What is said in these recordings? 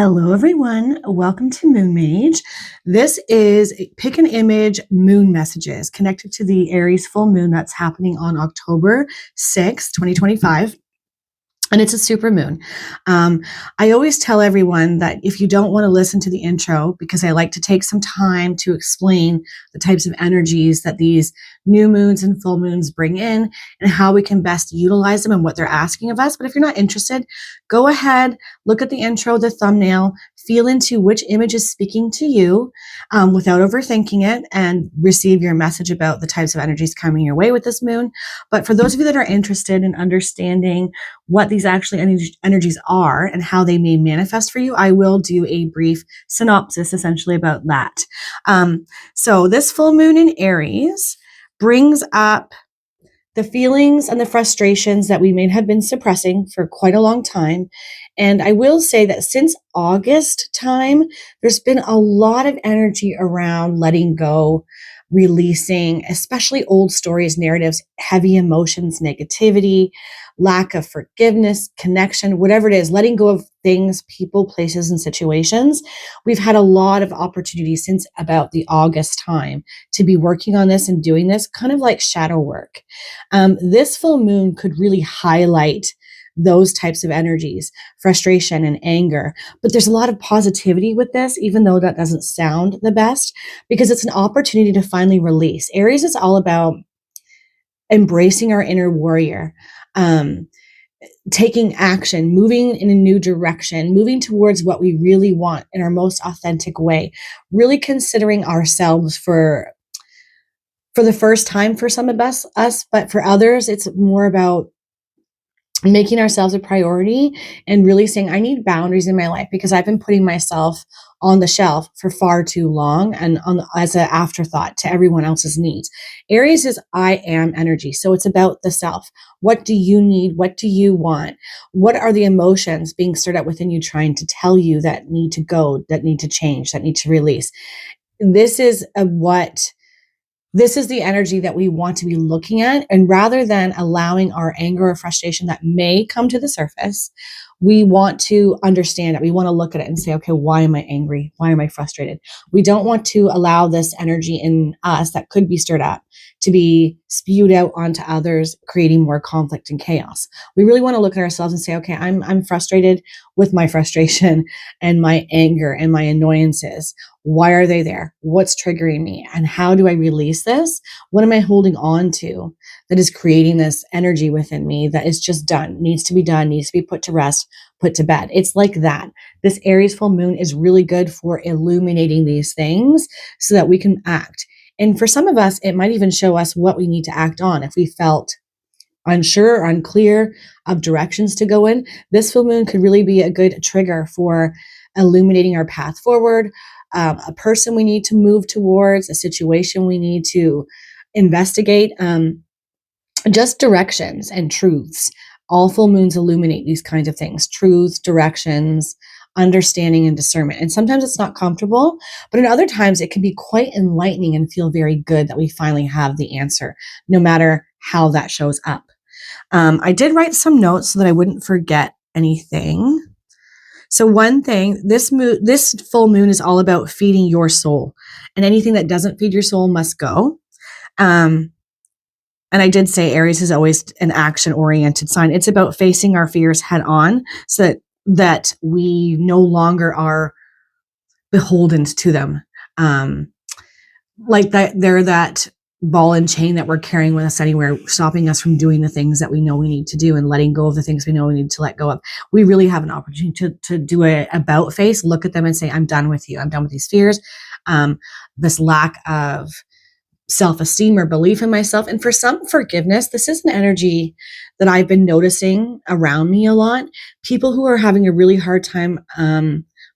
Hello, everyone. Welcome to Moon Mage. This is pick an image moon messages connected to the Aries full moon that's happening on October 6th, 2025. And it's a super moon. I always tell everyone that if you don't want to listen to the intro, because I like to take some time to explain the types of energies that these new moons and full moons bring in and how we can best utilize them and what they're asking of us. But if you're not interested, go ahead, look at the intro, the thumbnail, feel into which image is speaking to you without overthinking it, and receive your message about the types of energies coming your way with this moon. But for those of you that are interested in understanding what these actually energies are and how they may manifest for you, I will do a brief synopsis essentially about that. So this full moon in Aries brings up the feelings and the frustrations that we may have been suppressing for quite a long time. And I will say that since August time, there's been a lot of energy around letting go, releasing, especially old stories, narratives, heavy emotions, negativity, lack of forgiveness, connection, whatever it is, letting go of things, people, places, and situations. We've had a lot of opportunities since about the August time to be working on this and doing this kind of like shadow work. This full moon could really highlight those types of energies, frustration and anger. But there's a lot of positivity with this, even though that doesn't sound the best, because it's an opportunity to finally release. Aries is all about embracing our inner warrior, taking action, moving in a new direction, moving towards what we really want in our most authentic way, really considering ourselves for the first time for some of us, but for others, it's more about making ourselves a priority and really saying, I need boundaries in my life because I've been putting myself on the shelf for far too long and as an afterthought to everyone else's needs. Aries is I am energy. So it's about the self. What do you need? What do you want? What are the emotions being stirred up within you trying to tell you that need to go, that need to change, that need to release? This is the energy that we want to be looking at. And rather than allowing our anger or frustration that may come to the surface, we want to understand it. We want to look at it and say, okay, why am I angry? Why am I frustrated? We don't want to allow this energy in us that could be stirred up to be spewed out onto others, creating more conflict and chaos. We really want to look at ourselves and say, okay, I'm frustrated with my frustration and my anger and my annoyances. Why are they there? What's triggering me? And how do I release this? What am I holding on to that is creating this energy within me that is just done, needs to be put to rest, put to bed? It's like that. This Aries full moon is really good for illuminating these things so that we can act. And for some of us, it might even show us what we need to act on. If we felt unsure or unclear of directions to go in, this full moon could really be a good trigger for illuminating our path forward, a person we need to move towards, a situation we need to investigate, just directions and truths. All full moons illuminate these kinds of things: truths, directions, understanding, and discernment. And sometimes it's not comfortable, but in other times it can be quite enlightening and feel very good that we finally have the answer, no matter how that shows up. I did write some notes so that I wouldn't forget anything. So one thing, this full moon is all about feeding your soul, and anything that doesn't feed your soul must go. And I did say Aries is always an action-oriented sign. It's about facing our fears head on so that we no longer are beholden to them. Like that, they're that ball and chain that we're carrying with us anywhere, stopping us from doing the things that we know we need to do and letting go of the things we know we need to let go of. We really have an opportunity to do a about face, look at them and say, I'm done with you. I'm done with these fears, this lack of self-esteem or belief in myself. And for some, forgiveness. This is an energy that I've been noticing around me a lot. People who are having a really hard time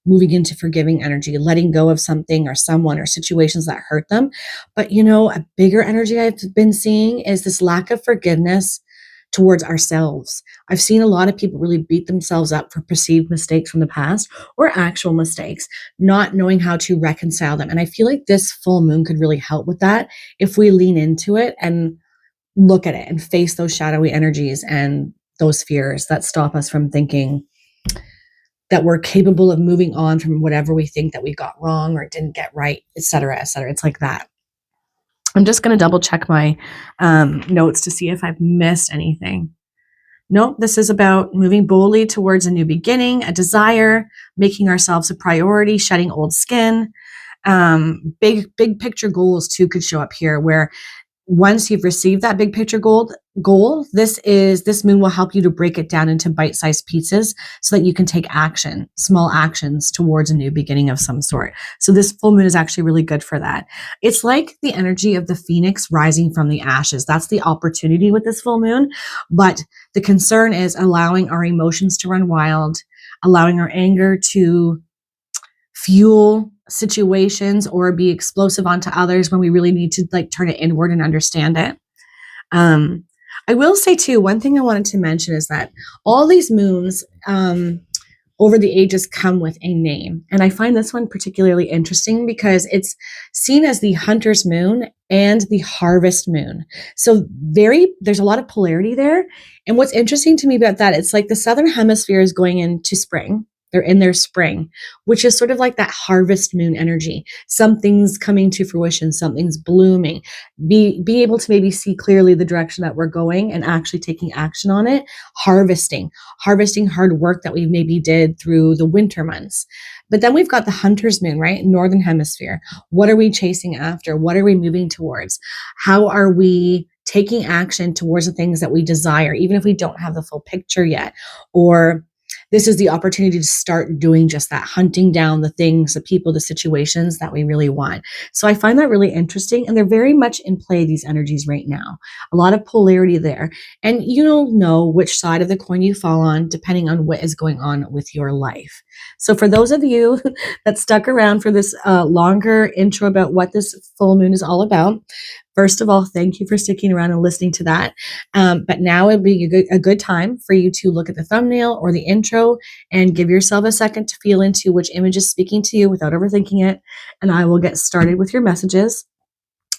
moving into forgiving energy, letting go of something or someone or situations that hurt them. But a bigger energy I've been seeing is this lack of forgiveness towards ourselves. I've seen a lot of people really beat themselves up for perceived mistakes from the past or actual mistakes, not knowing how to reconcile them. And I feel like this full moon could really help with that if we lean into it and look at it and face those shadowy energies and those fears that stop us from thinking that we're capable of moving on from whatever we think that we got wrong or didn't get right, et cetera, et cetera. It's like that. I'm just going to double check my notes to see if I've missed anything. Nope, this is about moving boldly towards a new beginning, a desire, making ourselves a priority, shedding old skin. Big picture goals too could show up here, where once you've received that big picture goal, this moon will help you to break it down into bite-sized pieces so that you can take action, small actions towards a new beginning of some sort. So this full moon is actually really good for that. It's like the energy of the phoenix rising from the ashes. That's the opportunity with this full moon. But the concern is allowing our emotions to run wild, allowing our anger to fuel situations or be explosive onto others when we really need to like turn it inward and understand it. I will say too, one thing I wanted to mention is that all these moons over the ages come with a name. And I find this one particularly interesting because it's seen as the hunter's moon and the harvest moon. So there's a lot of polarity there. And what's interesting to me about that, it's like the southern hemisphere is going into spring. They're in their spring, which is sort of like that harvest moon energy. Something's coming to fruition, something's blooming. Be able to maybe see clearly the direction that we're going and actually taking action on it. Harvesting hard work that we maybe did through the winter months. But then we've got the hunter's moon, right? Northern hemisphere. What are we chasing after? What are we moving towards? How are we taking action towards the things that we desire, even if we don't have the full picture yet? Or this is the opportunity to start doing just that, hunting down the things, the people, the situations that we really want. So I find that really interesting. And they're very much in play, these energies right now. A lot of polarity there. And you don't know which side of the coin you fall on, depending on what is going on with your life. So for those of you that stuck around for this longer intro about what this full moon is all about, first of all, thank you for sticking around and listening to that. But now it'd be a good time for you to look at the thumbnail or the intro and give yourself a second to feel into which image is speaking to you without overthinking it. And I will get started with your messages.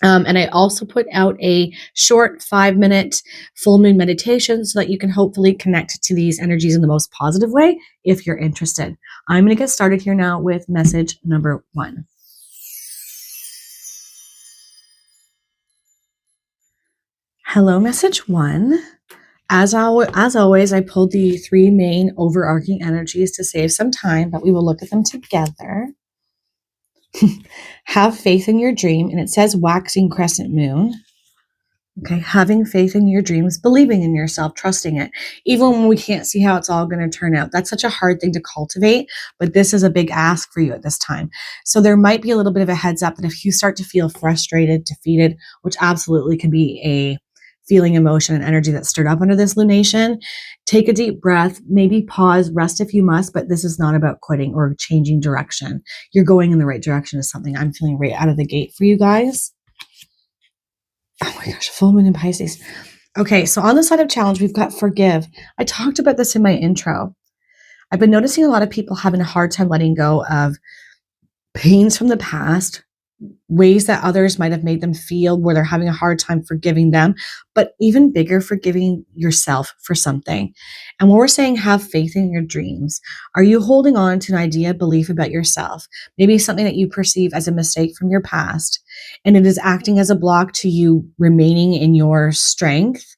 And I also put out a short 5-minute full moon meditation so that you can hopefully connect to these energies in the most positive way if you're interested. I'm going to get started here now with message number 1. Hello, message 1. As always, I pulled the 3 main overarching energies to save some time, but we will look at them together. Have faith in your dream, and it says waxing crescent moon. Okay, having faith in your dreams, believing in yourself, trusting it, even when we can't see how it's all going to turn out. That's such a hard thing to cultivate, but this is a big ask for you at this time. So there might be a little bit of a heads up that if you start to feel frustrated, defeated, which absolutely can be a feeling, emotion, and energy that's stirred up under this lunation, take a deep breath, maybe pause, rest if you must, but this is not about quitting or changing direction. You're going in the right direction is something I'm feeling right out of the gate for you guys. Oh my gosh, full moon in Pisces. Okay, so on the side of challenge, we've got forgive. I talked about this in my intro. I've been noticing a lot of people having a hard time letting go of pains from the past, ways that others might have made them feel where they're having a hard time forgiving them, but even bigger, forgiving yourself for something. And when we're saying have faith in your dreams, are you holding on to an idea, belief about yourself, maybe something that you perceive as a mistake from your past, and it is acting as a block to you remaining in your strength,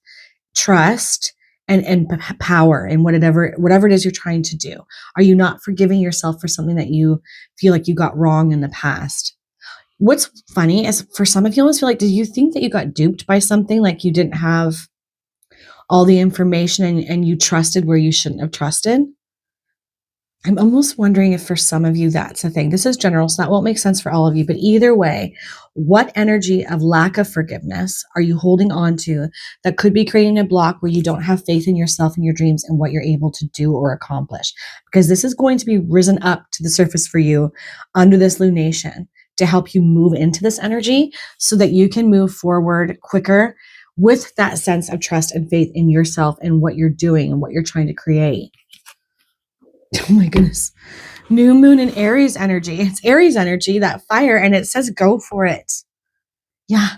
trust, and power and whatever it is you're trying to do? Are you not forgiving yourself for something that you feel like you got wrong in the past? What's funny is for some of you almost feel like, did you think that you got duped by something? Like you didn't have all the information and you trusted where you shouldn't have trusted? I'm almost wondering if for some of you that's a thing. This is general, so that won't make sense for all of you. But either way, what energy of lack of forgiveness are you holding on to that could be creating a block where you don't have faith in yourself and your dreams and what you're able to do or accomplish? Because this is going to be risen up to the surface for you under this lunation to help you move into this energy so that you can move forward quicker with that sense of trust and faith in yourself and what you're doing and what you're trying to create. Oh my goodness. New moon in Aries energy. It's Aries energy, that fire, and it says go for it. Yeah.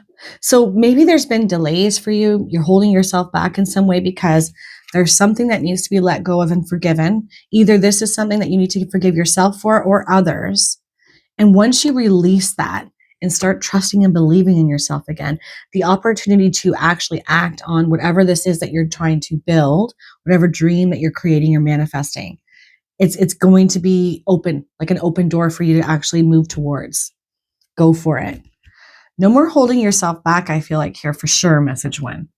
So maybe there's been delays for you. You're holding yourself back in some way because There's something that needs to be let go of and forgiven. Either this is something that you need to forgive yourself for or others. And once you release that and start trusting and believing in yourself again, the opportunity to actually act on whatever this is that you're trying to build, whatever dream that you're creating or manifesting, it's going to be open, like an open door for you to actually move towards. Go for it. No more holding yourself back, I feel like here for sure, message 1.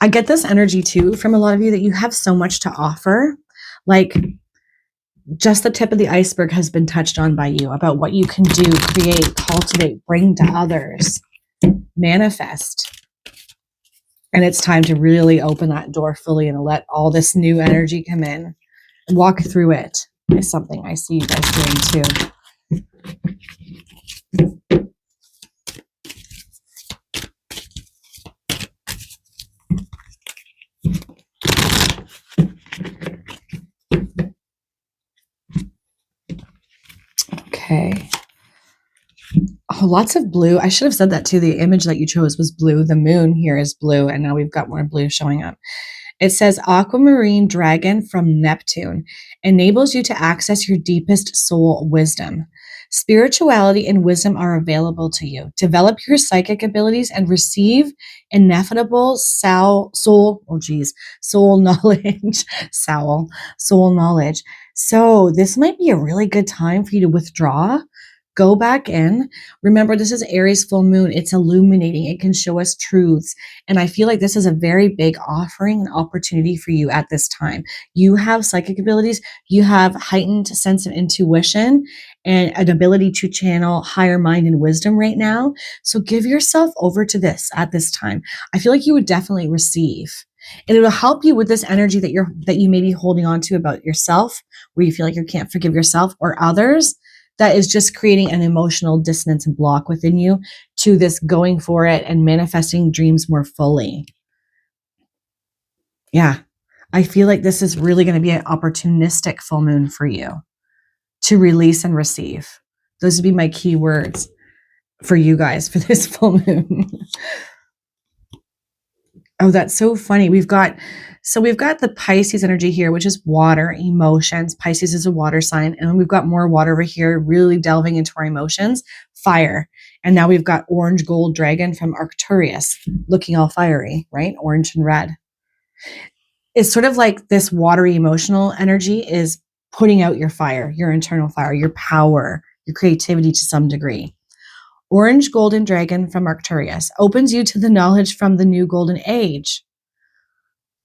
I get this energy too from a lot of you that you have so much to offer. Like just the tip of the iceberg has been touched on by you about what you can do, create, cultivate, bring to others, manifest. And it's time to really open that door fully and let all this new energy come in. Walk through it is something I see you guys doing too. Okay. Oh, lots of blue. I should have said that too. The image that you chose was blue. The moon here is blue, and now we've got more blue showing up. It says aquamarine dragon from Neptune enables you to access your deepest soul wisdom. Spirituality and wisdom are available to you. Develop your psychic abilities and receive ineffable soul knowledge. Soul knowledge. So this might be a really good time for you to withdraw. Go back in. Remember, this is Aries full moon. It's illuminating. It can show us truths. And I feel like this is a very big offering and opportunity for you at this time. You have psychic abilities. You have heightened sense of intuition and an ability to channel higher mind and wisdom right now. So give yourself over to this at this time. I feel like you would definitely receive. And it'll help you with this energy that you may be holding on to about yourself, where you feel like you can't forgive yourself or others. That is just creating an emotional dissonance and block within you to this going for it and manifesting dreams more fully. Yeah, I feel like this is really going to be an opportunistic full moon for you to release and receive. Those would be my key words for you guys for this full moon. Oh, that's so funny. We've got the Pisces energy here, which is water, emotions. Pisces is a water sign. And then we've got more water over here, really delving into our emotions, fire. And now we've got orange gold dragon from Arcturus, looking all fiery, right? Orange and red. It's sort of like this watery emotional energy is putting out your fire, your internal fire, your power, your creativity to some degree. Orange golden dragon from Arcturus opens you to the knowledge from the new golden age.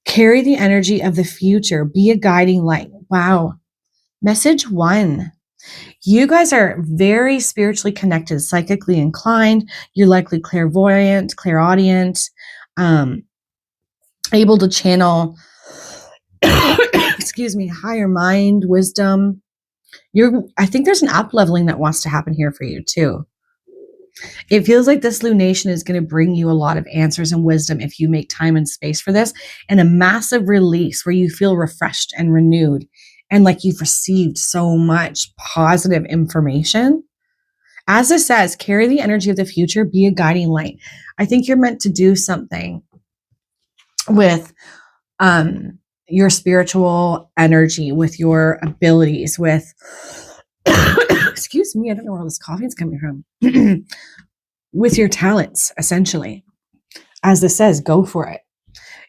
Carry the energy of the future. Be a guiding light. Wow. Message 1. You guys are very spiritually connected, psychically inclined. You're likely clairvoyant, clairaudient, able to channel, higher mind, wisdom. I think there's an up leveling that wants to happen here for you too. It feels like this lunation is going to bring you a lot of answers and wisdom if you make time and space for this, and a massive release where you feel refreshed and renewed and like you've received so much positive information. As it says, carry the energy of the future, be a guiding light. I think you're meant to do something with your spiritual energy, with your abilities, with excuse me, I don't know where all this coffee is coming from. With your talents, essentially. As this says, go for it.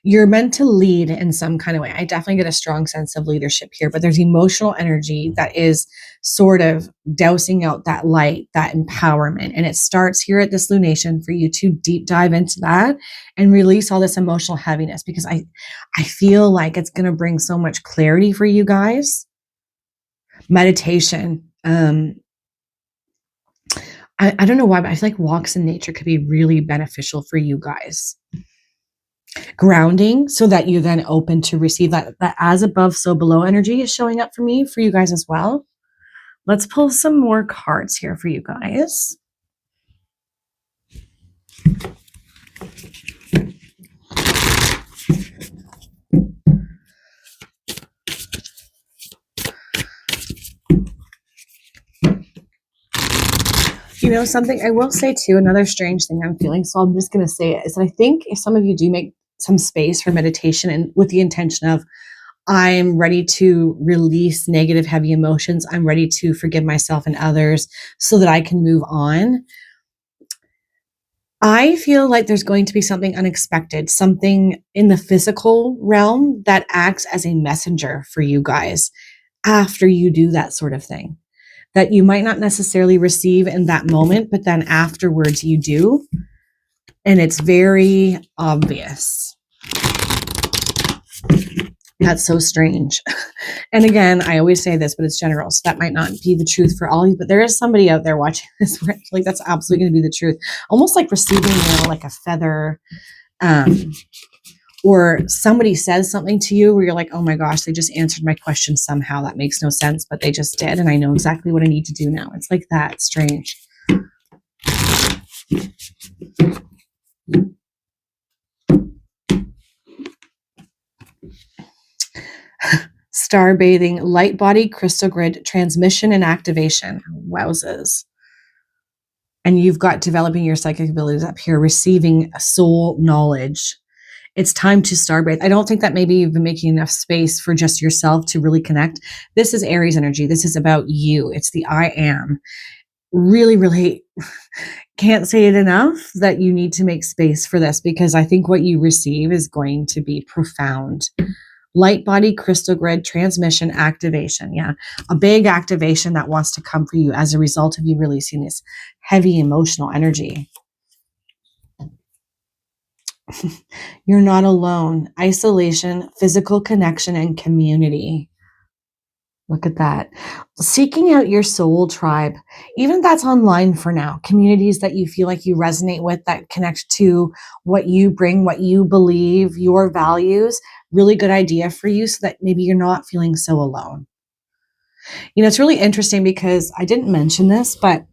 You're meant to lead in some kind of way. I definitely get a strong sense of leadership here, but there's emotional energy that is sort of dousing out that light, that empowerment. And it starts here at this lunation for you to deep dive into that and release all this emotional heaviness, because I feel like it's going to bring so much clarity for you guys. Meditation. I don't know why, but I feel like walks in nature could be really beneficial for you guys. Grounding, so that you're then open to receive that as above, so below energy is showing up for me, for you guys as well. Let's pull some more cards here for you guys. You know, something I will say too, another strange thing I'm feeling, so I'm just going to say it, is that I think if some of you do make some space for meditation, and with the intention of, I'm ready to release negative, heavy emotions. I'm ready to forgive myself and others so that I can move on. I feel like there's going to be something unexpected, something in the physical realm that acts as a messenger for you guys after you do that sort of thing, that you might not necessarily receive in that moment, but then afterwards you do. And it's very obvious. That's so strange. And again, I always say this, but it's general, so that might not be the truth for all of you, but there is somebody out there watching this where like that's absolutely going to be the truth. Almost like receiving, like a feather, or somebody says something to you where you're like, oh my gosh, they just answered my question somehow. That makes no sense, but they just did. And I know exactly what I need to do now. It's like that strange. Star bathing, light body, crystal grid, transmission and activation. Wowzers. And you've got developing your psychic abilities up here, receiving soul knowledge. It's time to starbathe. I don't think that maybe you've been making enough space for just yourself to really connect. This is Aries energy. This is about you. It's the I am. Really, really can't say it enough that you need to make space for this, because I think what you receive is going to be profound. Light body, crystal grid, transmission, activation. Yeah, a big activation that wants to come for you as a result of you releasing this heavy emotional energy. You're not alone. Isolation, physical connection, and community. Look at that. Seeking out your soul tribe, even that's online for now. Communities that you feel like you resonate with, that connect to what you bring, what you believe, your values. Really good idea for you so that maybe you're not feeling so alone. It's really interesting because I didn't mention this, but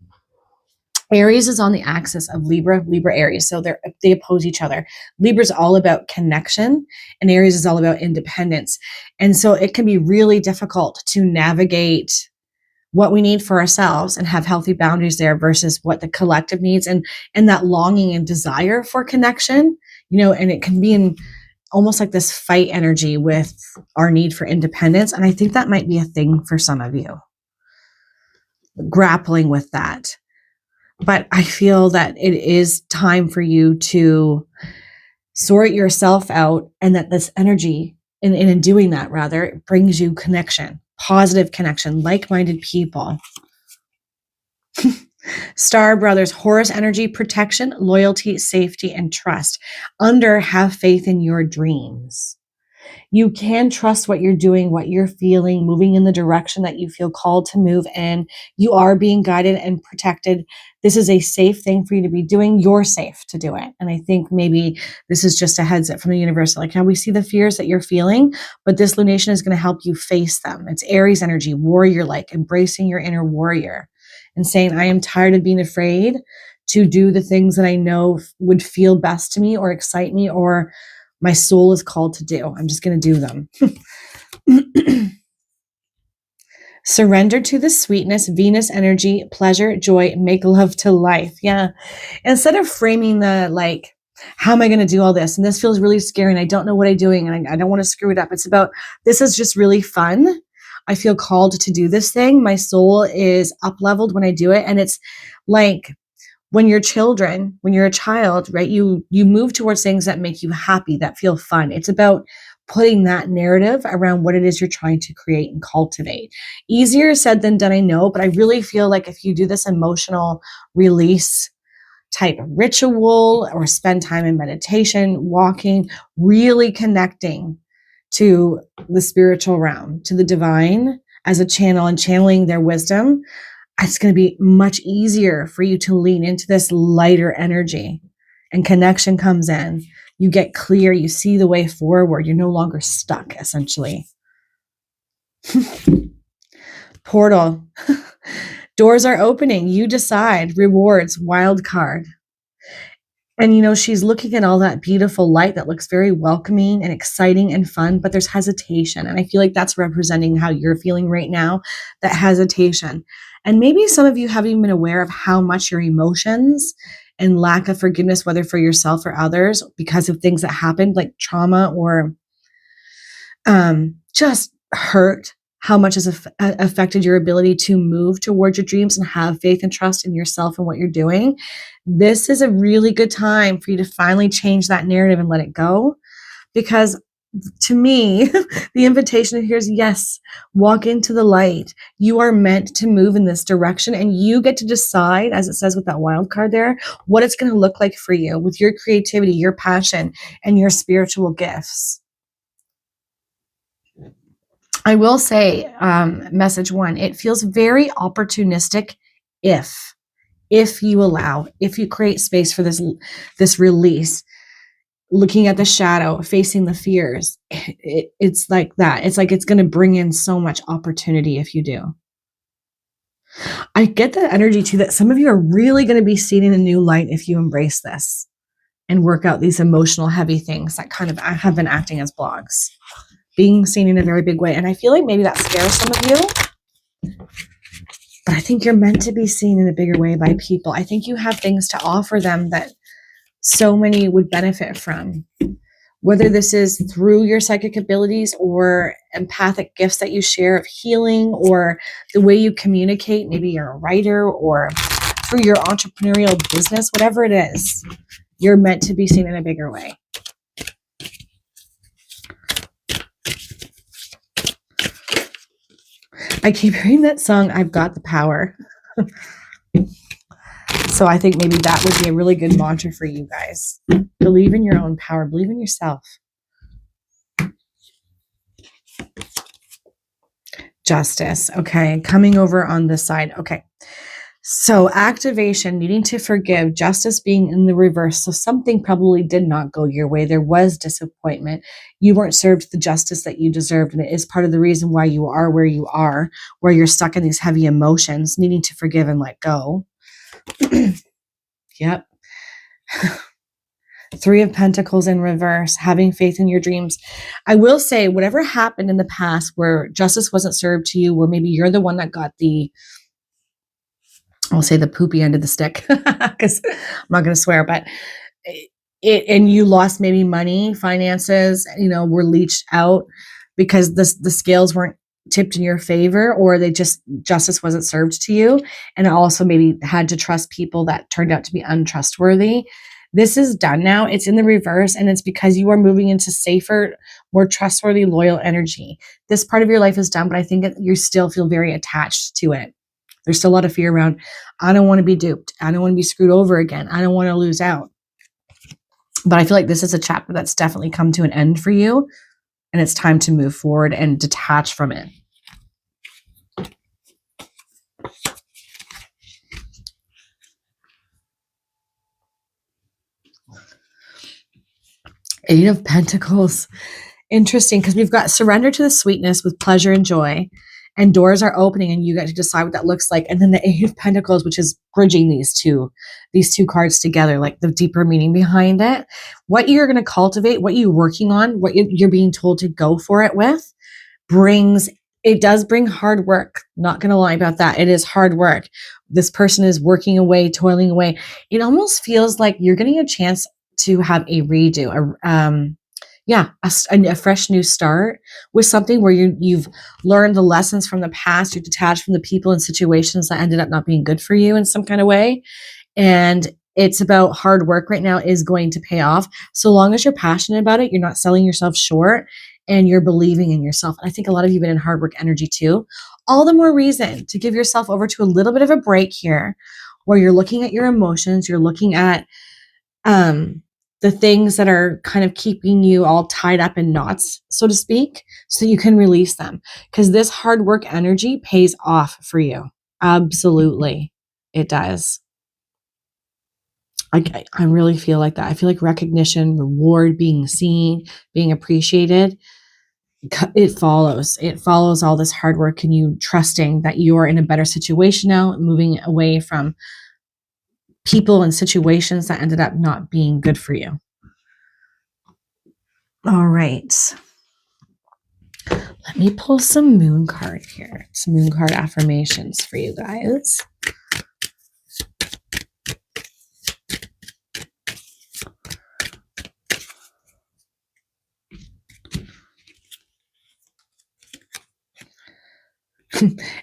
Aries is on the axis of Libra, Aries. So they oppose each other. Libra is all about connection and Aries is all about independence. And so it can be really difficult to navigate what we need for ourselves and have healthy boundaries there versus what the collective needs, and that longing and desire for connection, and it can be in almost like this fight energy with our need for independence. And I think that might be a thing for some of you, grappling with that. But I feel that it is time for you to sort yourself out, and that this energy, and in doing that, rather, it brings you connection, positive connection, like-minded people. Star brothers, Horus energy, protection, loyalty, safety, and trust. Have faith in your dreams. You can trust what you're doing, what you're feeling, moving in the direction that you feel called to move in. You are being guided and protected. This is a safe thing for you to be doing. You're safe to do it. And I think maybe this is just a heads up from the universe. Like, how we see the fears that you're feeling, but this lunation is going to help you face them. It's Aries energy, warrior-like, embracing your inner warrior and saying, I am tired of being afraid to do the things that I know would feel best to me or excite me or my soul is called to do. I'm just going to do them. Surrender to the sweetness, Venus energy, pleasure, joy, make love to life. Yeah. Instead of framing the like, how am I going to do all this? And this feels really scary and I don't know what I'm doing and I don't want to screw it up. It's about, this is just really fun. I feel called to do this thing. My soul is up-leveled when I do it. And it's like, when you're a child, right, you move towards things that make you happy, that feel fun. It's about putting that narrative around what it is you're trying to create and cultivate. Easier said than done, I know, but I really feel like if you do this emotional release type of ritual or spend time in meditation, walking, really connecting to the spiritual realm, to the divine as a channel and channeling their wisdom, it's going to be much easier for you to lean into this lighter energy, and connection comes in. You get clear. You see the way forward. You're no longer stuck, essentially. Portal. Doors are opening. You decide. Rewards. Wild card. And, you know, she's looking at all that beautiful light that looks very welcoming and exciting and fun, but there's hesitation. And I feel like that's representing how you're feeling right now, that hesitation. And maybe some of you haven't even been aware of how much your emotions and lack of forgiveness, whether for yourself or others, because of things that happened, like trauma or just hurt, how much has affected your ability to move towards your dreams and have faith and trust in yourself and what you're doing. This is a really good time for you to finally change that narrative and let it go. Because to me, the invitation here is yes, walk into the light. You are meant to move in this direction, and you get to decide, as it says with that wild card there, what it's going to look like for you with your creativity, your passion, and your spiritual gifts. I will say, message one, it feels very opportunistic if you allow, if you create space for this release, looking at the shadow, facing the fears. It's like that. It's like it's going to bring in so much opportunity if you do. I get the energy too that some of you are really going to be seeing in a new light if you embrace this and work out these emotional heavy things that kind of have been acting as blocks. Being seen in a very big way. And I feel like maybe that scares some of you, but I think you're meant to be seen in a bigger way by people. I think you have things to offer them that so many would benefit from, whether this is through your psychic abilities or empathic gifts that you share of healing, or the way you communicate. Maybe you're a writer, or through your entrepreneurial business, whatever it is, you're meant to be seen in a bigger way. I keep hearing that song, I've Got the Power. So I think maybe that would be a really good mantra for you guys. Believe in your own power. Believe in yourself. Justice. Okay. Coming over on this side. Okay. So activation, needing to forgive, justice being in the reverse. So something probably did not go your way. There was disappointment. You weren't served the justice that you deserved. And it is part of the reason why you are where you are, where you're stuck in these heavy emotions, needing to forgive and let go. Yep. Three of Pentacles in reverse, having faith in your dreams. I will say, whatever happened in the past where justice wasn't served to you, where maybe you're the one that got I'll say the poopy end of the stick, because I'm not going to swear, but and you lost maybe money, finances, were leached out because the scales weren't tipped in your favor, or justice wasn't served to you. And also maybe had to trust people that turned out to be untrustworthy. This is done now. It's in the reverse, and it's because you are moving into safer, more trustworthy, loyal energy. This part of your life is done, but I think you still feel very attached to it. There's still a lot of fear around, I don't want to be duped. I don't want to be screwed over again. I don't want to lose out. But I feel like this is a chapter that's definitely come to an end for you, and it's time to move forward and detach from it. Eight of Pentacles. Interesting, because we've got surrender to the sweetness with pleasure and joy, and doors are opening and you get to decide what that looks like. And then the Eight of Pentacles, which is bridging these two cards together, like the deeper meaning behind it. What you're going to cultivate, what you're working on, what you're being told to go for it with, it does bring hard work. Not going to lie about that. It is hard work. This person is working away, toiling away. It almost feels like you're getting a chance to have a redo, a fresh new start with something where you've learned the lessons from the past. You're detached from the people and situations that ended up not being good for you in some kind of way. And it's about hard work right now is going to pay off. So long as you're passionate about it, you're not selling yourself short, and you're believing in yourself. And I think a lot of you have been in hard work energy too. All the more reason to give yourself over to a little bit of a break here, where you're looking at your emotions, you're looking at the things that are kind of keeping you all tied up in knots, so to speak, so you can release them. Because this hard work energy pays off for you. Absolutely. It does. I really feel like that. I feel like recognition, reward, being seen, being appreciated, it follows all this hard work, and you trusting that you're in a better situation now, moving away from people and situations that ended up not being good for you. All right. Let me pull some moon card here. Some moon card affirmations for you guys.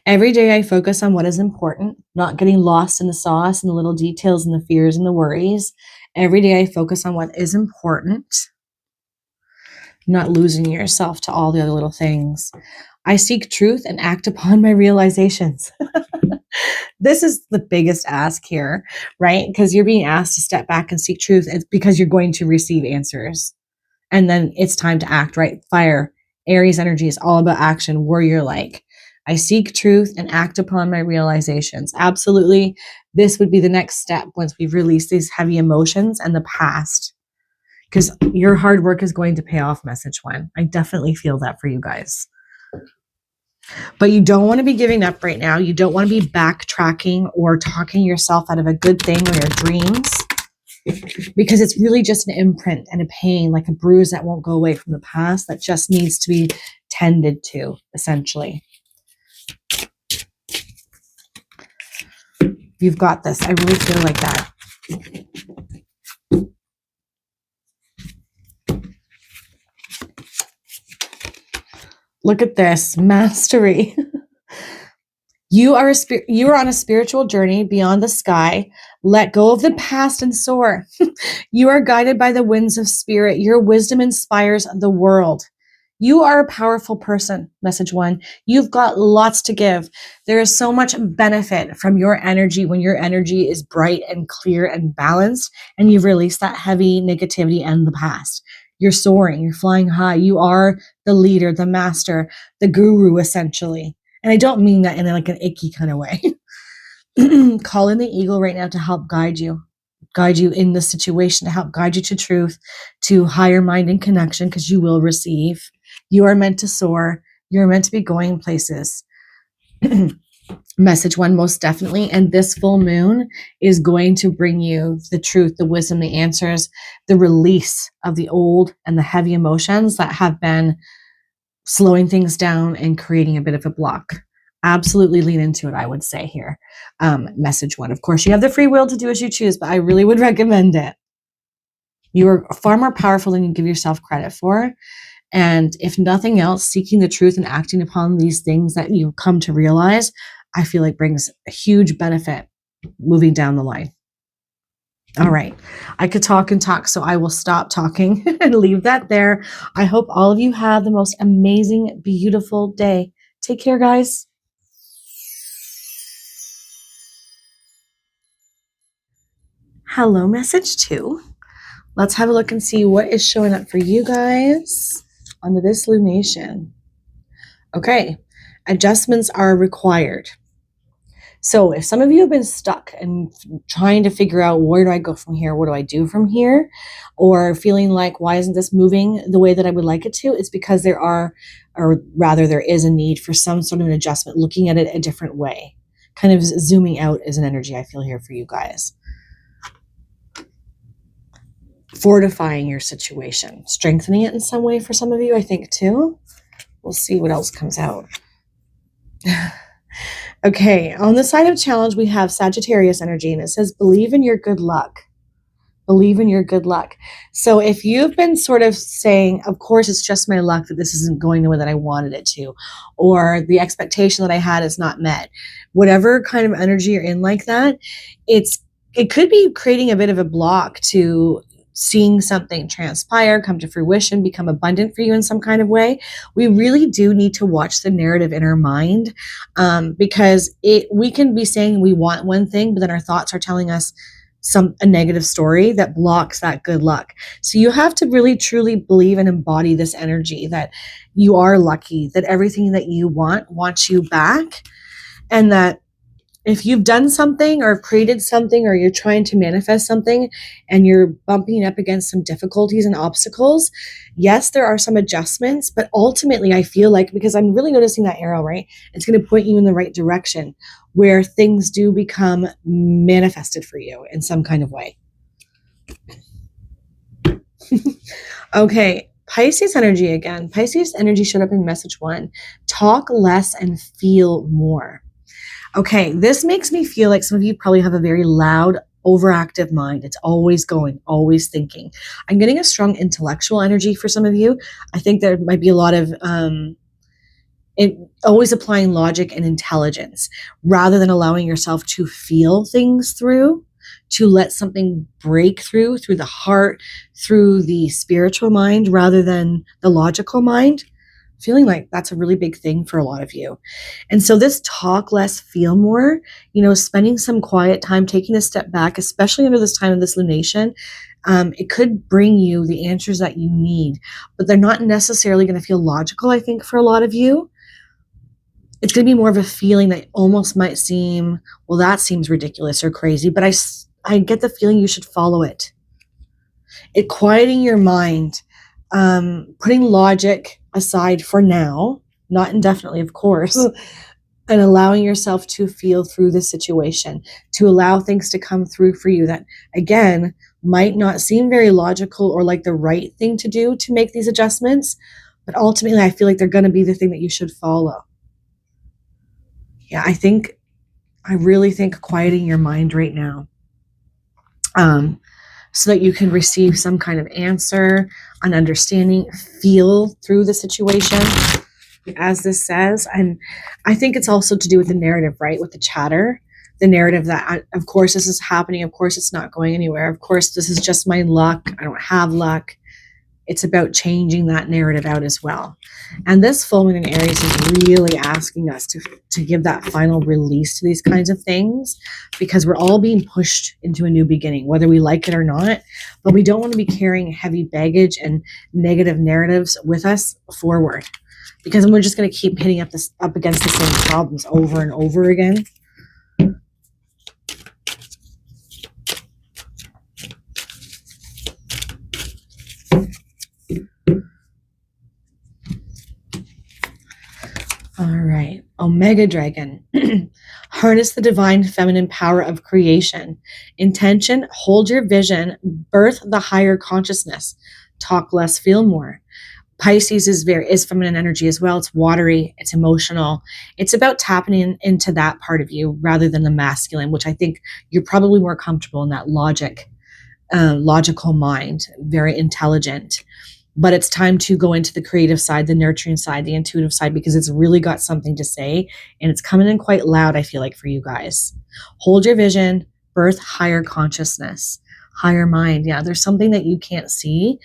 Every day I focus on what is important, not getting lost in the sauce and the little details and the fears and the worries. Every day I focus on what is important, not losing yourself to all the other little things. I seek truth and act upon my realizations. This is the biggest ask here, right? Because you're being asked to step back and seek truth. It's because you're going to receive answers. And then it's time to act, right? Fire, Aries energy is all about action, where you're like, I seek truth and act upon my realizations. Absolutely. This would be the next step once we've released these heavy emotions and the past. Because your hard work is going to pay off, message one. I definitely feel that for you guys. But you don't want to be giving up right now. You don't want to be backtracking or talking yourself out of a good thing or your dreams, because it's really just an imprint and a pain, like a bruise that won't go away from the past, that just needs to be tended to, essentially. You've got this. I really feel like that. Look at this, mastery. You are on a spiritual journey beyond the sky. Let go of the past and soar. You are guided by the winds of spirit. Your wisdom inspires the world. You are a powerful person, message one. You've got lots to give. There is so much benefit from your energy when your energy is bright and clear and balanced, and you've released that heavy negativity and the past. You're soaring, you're flying high. You are the leader, the master, the guru, essentially. And I don't mean that in like an icky kind of way. Call in the eagle right now to help guide you in the situation, to help guide you to truth, to higher mind and connection, because you will receive. You are meant to soar. You're meant to be going places. Message one, most definitely. And this full moon is going to bring you the truth, the wisdom, the answers, the release of the old and the heavy emotions that have been slowing things down and creating a bit of a block. Absolutely lean into it, I would say here. Message one. Of course, you have the free will to do as you choose, but I really would recommend it. You are far more powerful than you give yourself credit for. And if nothing else, seeking the truth and acting upon these things that you come to realize, I feel like brings a huge benefit moving down the line. All right. I could talk and talk, so I will stop talking and leave that there. I hope all of you have the most amazing, beautiful day. Take care, guys. Hello, message two. Let's have a look and see what is showing up for you guys under this lunation. Okay. Adjustments are required. So if some of you have been stuck and trying to figure out, where do I go from here? What do I do from here? Or feeling like, why isn't this moving the way that I would like it to? It's because there is a need for some sort of an adjustment, looking at it a different way. Kind of zooming out is an energy I feel here for you guys. Fortifying your situation, strengthening it in some way for some of you, I think too. We'll see what else comes out. Okay, on the side of challenge, we have Sagittarius energy, and it says, believe in your good luck. Believe in your good luck. So if you've been sort of saying, of course, it's just my luck that this isn't going the way that I wanted it to, or the expectation that I had is not met, whatever kind of energy you're in like that, it could be creating a bit of a block to seeing something transpire, come to fruition, become abundant for you in some kind of way. We really do need to watch the narrative in our mind, because we can be saying we want one thing, but then our thoughts are telling us a negative story that blocks that good luck. So you have to really truly believe and embody this energy that you are lucky, that everything that you want wants you back, and that if you've done something or created something, or you're trying to manifest something and you're bumping up against some difficulties and obstacles, yes, there are some adjustments, but ultimately I feel like, because I'm really noticing that arrow, right? It's going to point you in the right direction where things do become manifested for you in some kind of way. Okay. Pisces energy again. Pisces energy showed up in message 1. Talk less and feel more. Okay, this makes me feel like some of you probably have a very loud, overactive mind. It's always going, always thinking. I'm getting a strong intellectual energy for some of you. I think there might be a lot of always applying logic and intelligence rather than allowing yourself to feel things through, to let something break through the heart, through the spiritual mind rather than the logical mind. Feeling like that's a really big thing for a lot of you. And so this talk less, feel more, spending some quiet time, taking a step back, especially under this time of this lunation, it could bring you the answers that you need, but they're not necessarily going to feel logical, I think, for a lot of you. It's going to be more of a feeling that almost might seem, well, that seems ridiculous or crazy, but I get the feeling you should follow it. It quieting your mind, putting logic aside for now, not indefinitely, of course, and allowing yourself to feel through the situation, to allow things to come through for you that, again, might not seem very logical or like the right thing to do to make these adjustments, but ultimately I feel like they're going to be the thing that you should follow. Yeah, I really think quieting your mind right now, so that you can receive some kind of answer, an understanding, feel through the situation, as this says. And I think it's also to do with the narrative, right? With the chatter, the narrative that, of course, this is happening. Of course, it's not going anywhere. Of course, this is just my luck. I don't have luck. It's about changing that narrative out as well. And this full moon in Aries is really asking us to give that final release to these kinds of things, because we're all being pushed into a new beginning, whether we like it or not. But we don't want to be carrying heavy baggage and negative narratives with us forward, because then we're just going to keep hitting up against the same problems over and over again. All right. Omega Dragon. Harness the divine feminine power of creation. Intention, hold your vision, birth the higher consciousness. Talk less, feel more. Pisces is feminine energy as well. It's watery, it's emotional. It's about tapping into that part of you rather than the masculine, which I think you're probably more comfortable in that logical mind, very intelligent. But it's time to go into the creative side, the nurturing side, the intuitive side, because it's really got something to say, and it's coming in quite loud, I feel like, for you guys. Hold your vision, birth higher consciousness, higher mind. Yeah, there's something that you can't see,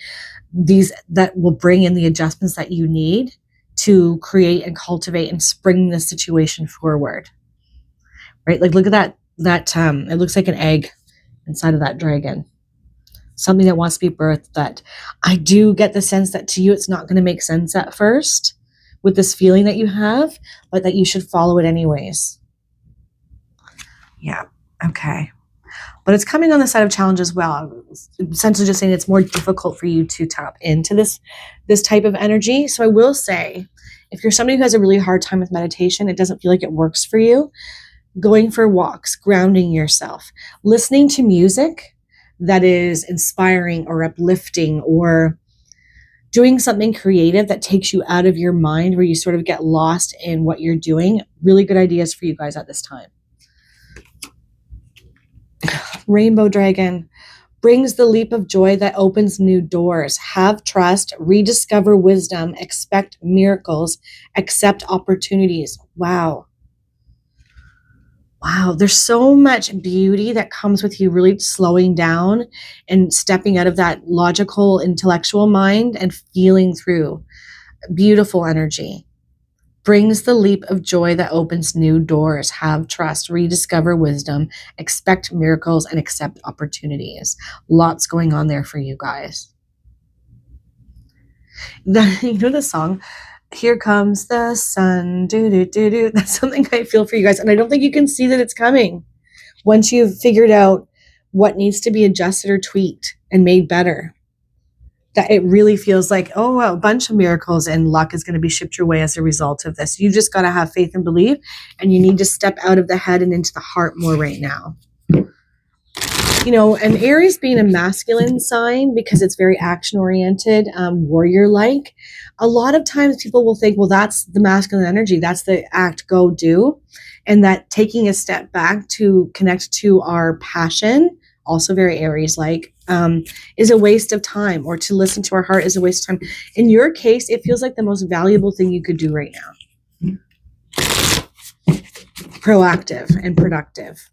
that will bring in the adjustments that you need to create and cultivate and spring the situation forward. Right? Like, look at that it looks like an egg inside of that dragon. Something that wants to be birthed, that I do get the sense that to you it's not going to make sense at first with this feeling that you have, but that you should follow it anyways. Yeah, okay. But it's coming on the side of challenge as well. Essentially just saying it's more difficult for you to tap into this type of energy. So I will say, if you're somebody who has a really hard time with meditation, it doesn't feel like it works for you, going for walks, grounding yourself, listening to music that is inspiring or uplifting, or doing something creative that takes you out of your mind where you sort of get lost in what you're doing. Really good ideas for you guys at this time. Rainbow Dragon brings the leap of joy that opens new doors. Have trust, rediscover wisdom, expect miracles, accept opportunities. Wow. Wow, there's so much beauty that comes with you really slowing down and stepping out of that logical, intellectual mind and feeling through. Beautiful energy. Brings the leap of joy that opens new doors. Have trust, rediscover wisdom, expect miracles, and accept opportunities. Lots going on there for you guys. You know the song? Here comes the sun. Do, do, do, do. That's something I feel for you guys. And I don't think you can see that it's coming once you've figured out what needs to be adjusted or tweaked and made better. That it really feels like, oh, well, a bunch of miracles and luck is going to be shipped your way as a result of this. You just got to have faith and believe, and you need to step out of the head and into the heart more right now. You know, and Aries being a masculine sign, because it's very action-oriented, warrior-like, a lot of times people will think, well, that's the masculine energy. That's the act, go, do. And that taking a step back to connect to our passion, also very Aries-like, is a waste of time, or to listen to our heart is a waste of time. In your case, it feels like the most valuable thing you could do right now. Proactive and productive.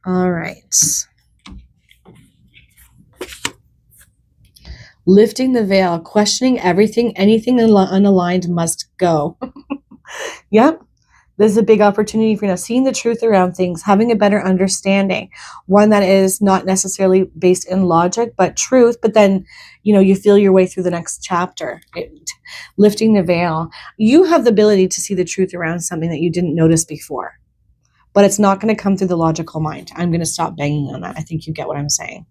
All right. Lifting the veil, questioning everything, anything unaligned must go. Yep. This is a big opportunity for, you know, seeing the truth around things, having a better understanding, one that is not necessarily based in logic, but truth. But then, you know, you feel your way through the next chapter. Lifting the veil. You have the ability to see the truth around something that you didn't notice before, but it's not going to come through the logical mind. I'm going to stop banging on that. I think you get what I'm saying.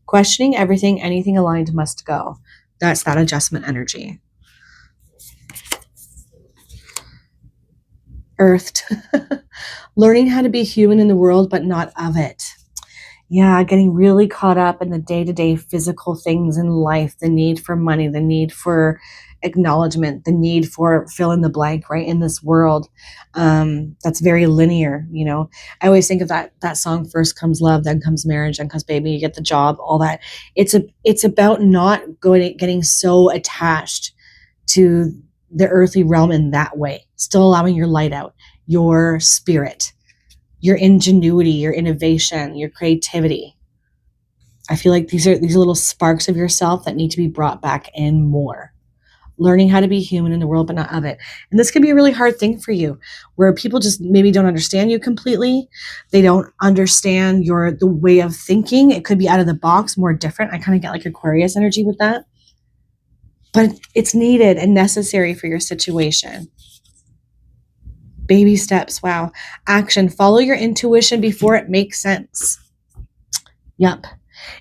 Questioning everything, anything aligned must go. That's that adjustment energy. Earthed. Learning how to be human in the world, but not of it. Yeah, getting really caught up in the day-to-day physical things in life, the need for money, the need for acknowledgement, the need for fill in the blank, right, in this world. That's very linear, you know. I always think of that song, first comes love, then comes marriage, then comes baby, you get the job, all that. It's about not getting so attached to the earthly realm in that way, still allowing your light out, your spirit, your ingenuity, your innovation, your creativity. I feel like these are little sparks of yourself that need to be brought back in more. Learning how to be human in the world, but not of it. And this can be a really hard thing for you, where people just maybe don't understand you completely. They don't understand the way of thinking. It could be out of the box, more different. I kind of get like Aquarius energy with that. But it's needed and necessary for your situation. Baby steps. Wow. Action. Follow your intuition before it makes sense. Yep.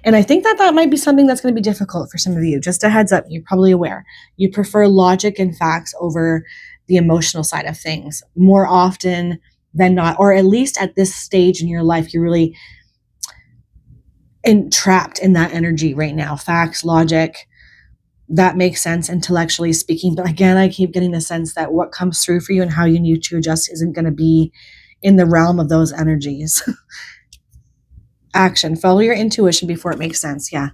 And I think that might be something that's going to be difficult for some of you. Just a heads up, you're probably aware. You prefer logic and facts over the emotional side of things more often than not, or at least at this stage in your life, you're really entrapped in that energy right now. Facts, logic, that makes sense intellectually speaking. But again, I keep getting the sense that what comes through for you and how you need to adjust isn't going to be in the realm of those energies. Action. Follow your intuition before it makes sense. Yeah.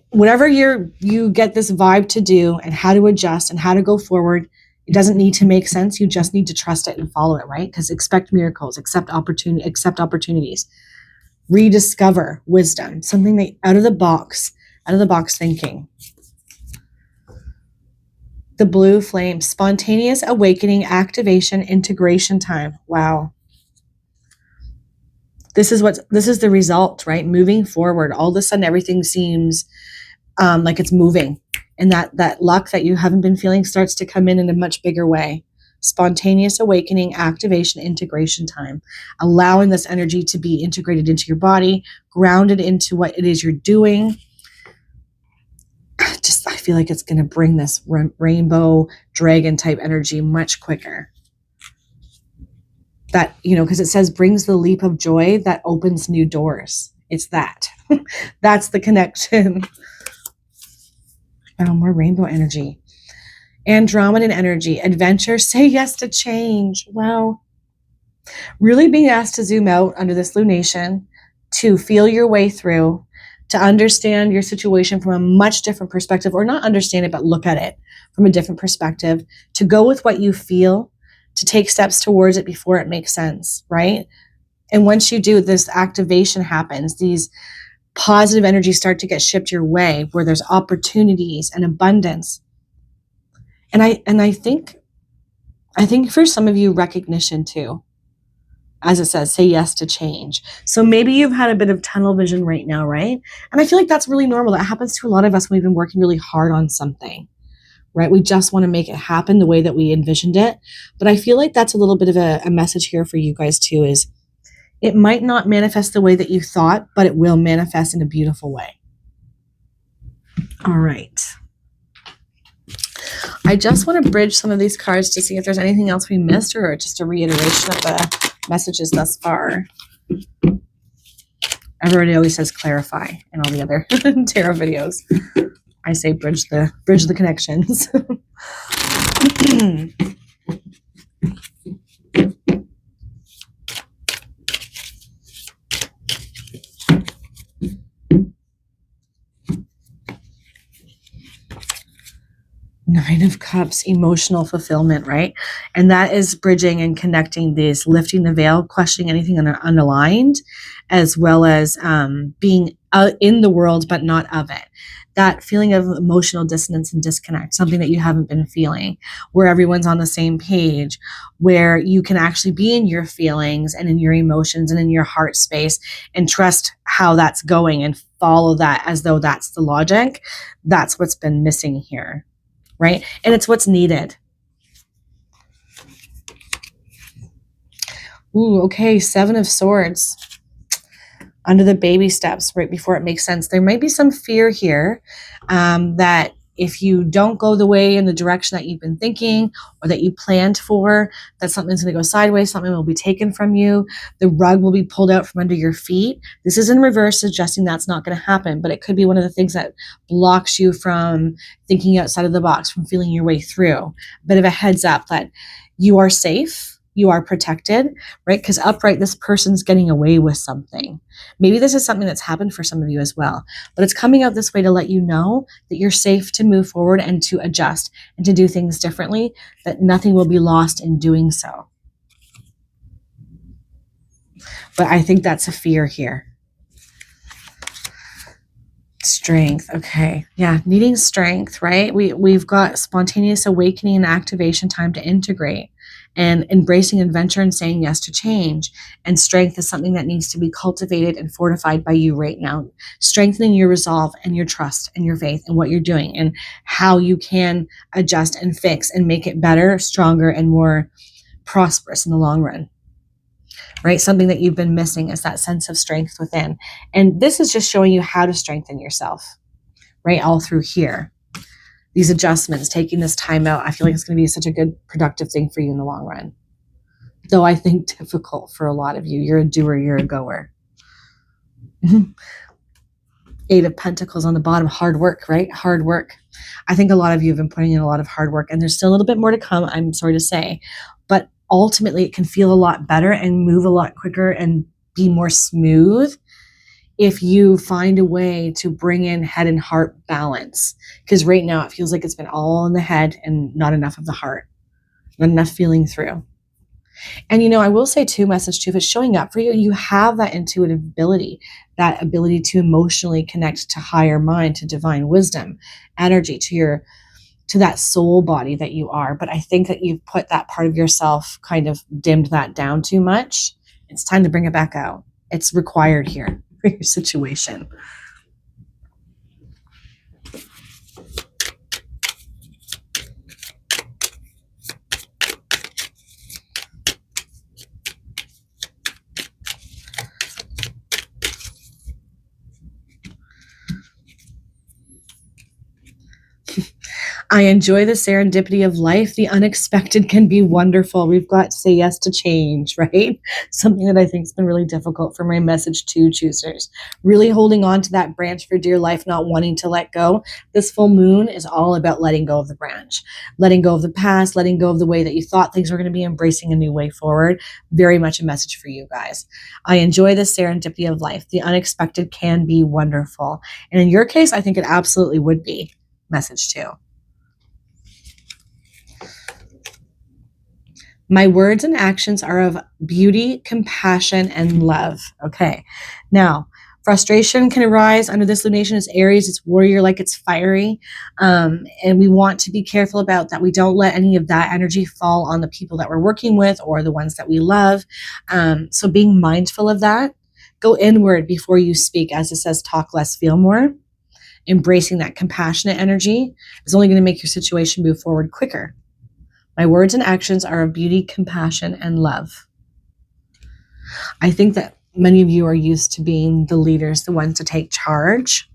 Whatever you get this vibe to do and how to adjust and how to go forward, it doesn't need to make sense. You just need to trust it and follow it, right? Because expect miracles, accept opportunities, rediscover wisdom, something that out of the box thinking. The blue flame, spontaneous awakening, activation, integration time. Wow. This is the result, right? Moving forward. All of a sudden, everything seems like it's moving. And that luck that you haven't been feeling starts to come in a much bigger way. Spontaneous awakening, activation, integration time. Allowing this energy to be integrated into your body, grounded into what it is you're doing. I feel like it's going to bring this rainbow dragon type energy much quicker. That, because it says brings the leap of joy that opens new doors. It's that. That's the connection. Oh, more rainbow energy. Andromedan energy. Adventure. Say yes to change. Wow. Really being asked to zoom out under this lunation, to feel your way through, to understand your situation from a much different perspective, or not understand it, but look at it from a different perspective, to go with what you feel, to take steps towards it before it makes sense, right? And once you do, this activation happens. These positive energies start to get shipped your way, where there's opportunities and abundance. And I think for some of you, recognition too. as it says, say yes to change. So maybe you've had a bit of tunnel vision right now, right? And I feel like that's really normal. That happens to a lot of us when we've been working really hard on something, right? We just want to make it happen the way that we envisioned it. But I feel like that's a little bit of a message here for you guys too, is it might not manifest the way that you thought, but it will manifest in a beautiful way. All right. I just want to bridge some of these cards to see if there's anything else we missed or just a reiteration of the messages thus far. Everybody always says clarify in all the other tarot videos. I say bridge the connections. Nine of Cups, emotional fulfillment, right? And that is bridging and connecting these, lifting the veil, questioning anything unaligned, as well as being in the world, but not of it. That feeling of emotional dissonance and disconnect, something that you haven't been feeling, where everyone's on the same page, where you can actually be in your feelings and in your emotions and in your heart space and trust how that's going and follow that as though that's the logic. That's what's been missing here. Right? And it's what's needed. Ooh, okay. 7 of Swords. Under the baby steps, right before it makes sense. There might be some fear here that if you don't go the way in the direction that you've been thinking or that you planned for, that something's going to go sideways, something will be taken from you, the rug will be pulled out from under your feet. This is in reverse, suggesting that's not going to happen, but it could be one of the things that blocks you from thinking outside of the box, from feeling your way through. A bit of a heads up that you are safe. You are protected, right? Because upright, this person's getting away with something. Maybe this is something that's happened for some of you as well, but it's coming out this way to let you know that you're safe to move forward and to adjust and to do things differently, that nothing will be lost in doing so. But I think that's a fear here. Strength. Okay. Yeah. Needing strength, right? We've got spontaneous awakening and activation time to integrate, and embracing adventure and saying yes to change. And strength is something that needs to be cultivated and fortified by you right now. Strengthening your resolve and your trust and your faith in what you're doing and how you can adjust and fix and make it better, stronger, and more prosperous in the long run. Right? Something that you've been missing is that sense of strength within. And this is just showing you how to strengthen yourself, right? All through here. These adjustments, taking this time out, I feel like it's going to be such a good, productive thing for you in the long run. Though I think difficult for a lot of you. You're a doer, you're a goer. 8 of Pentacles on the bottom, hard work, right? Hard work. I think a lot of you have been putting in a lot of hard work, and there's still a little bit more to come, I'm sorry to say. But ultimately, it can feel a lot better and move a lot quicker and be more smooth if you find a way to bring in head and heart balance. Because right now it feels like it's been all in the head and not enough of the heart, not enough feeling through. And, you know, I will say too, message too, if it's showing up for you, you have that intuitive ability, that ability to emotionally connect to higher mind, to divine wisdom, energy, to that soul body that you are. But I think that you've put that part of yourself, kind of dimmed that down too much. It's time to bring it back out. It's required here for your situation. I enjoy the serendipity of life. The unexpected can be wonderful. We've got to say yes to change, right? Something that I think has been really difficult for my message to choosers. Really holding on to that branch for dear life, not wanting to let go. This full moon is all about letting go of the branch, letting go of the past, letting go of the way that you thought things were going to be, embracing a new way forward. Very much a message for you guys. I enjoy the serendipity of life. The unexpected can be wonderful. And in your case, I think it absolutely would be. Message 2. My words and actions are of beauty, compassion, and love. Okay. Now, Frustration can arise under this lunation. It's Aries, it's warrior, like it's fiery. And we want to be careful about that. We don't let any of that energy fall on the people that we're working with or the ones that we love. So being mindful of that. Go inward before you speak. As it says, talk less, feel more. Embracing that compassionate energy is only going to make your situation move forward quicker. My words and actions are of beauty, compassion, and love. I think that many of you are used to being the leaders, the ones to take charge.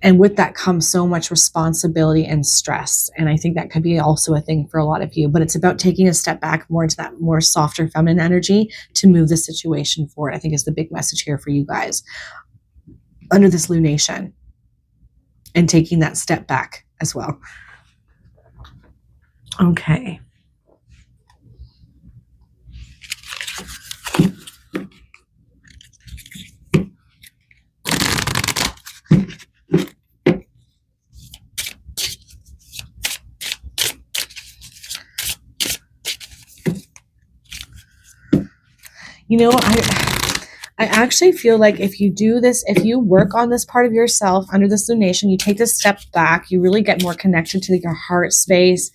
And with that comes so much responsibility and stress. And I think that could be also a thing for a lot of you. But it's about taking a step back more into that more softer feminine energy to move the situation forward, I think is the big message here for you guys under this lunation. And taking that step back as well. Okay. You know, I actually feel like if you do this, if you work on this part of yourself under this lunation, you take this step back, you really get more connected to your heart space,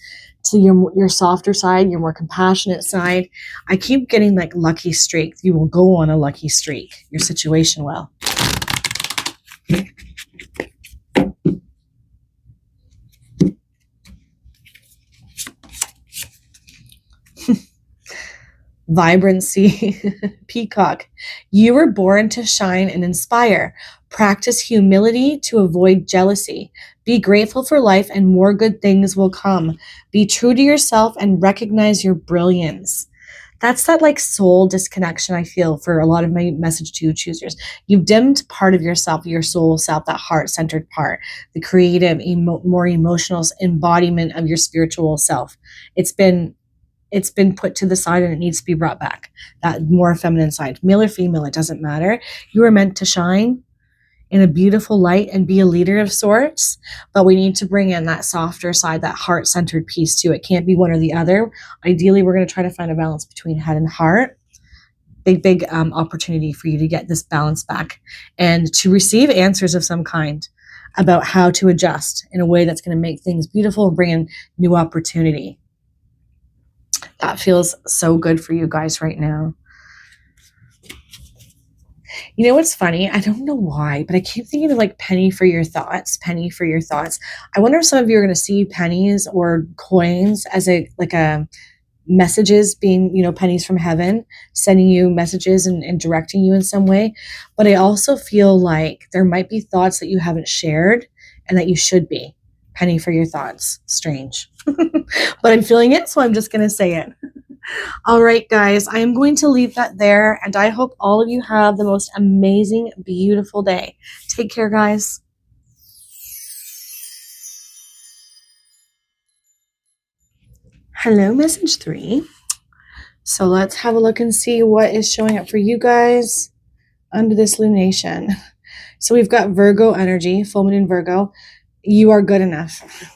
to your softer side, your more compassionate side. I keep getting like lucky streak. You will go on a lucky streak. Your situation will. Vibrancy, peacock. You were born to shine and inspire. Practice humility to avoid jealousy. Be grateful for life and more good things will come. Be true to yourself and recognize your brilliance. That's that like soul disconnection I feel for a lot of my message to choosers. You've dimmed part of yourself, your soul self, that heart-centered part, the creative, more emotional embodiment of your spiritual self. It's been put to the side and it needs to be brought back. That more feminine side, male or female, it doesn't matter. You are meant to shine in a beautiful light and be a leader of sorts, but we need to bring in that softer side, that heart-centered piece too. It can't be one or the other. Ideally, we're going to try to find a balance between head and heart. Big opportunity for you to get this balance back and to receive answers of some kind about how to adjust in a way that's going to make things beautiful and bring in new opportunity. That feels so good for you guys right now. You know what's funny? I don't know why, but I keep thinking of like penny for your thoughts, penny for your thoughts. I wonder if some of you are going to see pennies or coins as a messages being, pennies from heaven, sending you messages and directing you in some way. But I also feel like there might be thoughts that you haven't shared and that you should be. Penny for your thoughts. Strange. But I'm feeling it, so I'm just going to say it. All right, guys, I am going to leave that there, and I hope all of you have the most amazing, beautiful day. Take care, guys. Hello, message 3. So let's have a look and see what is showing up for you guys under this lunation. So we've got Virgo energy, full moon in Virgo. You are good enough.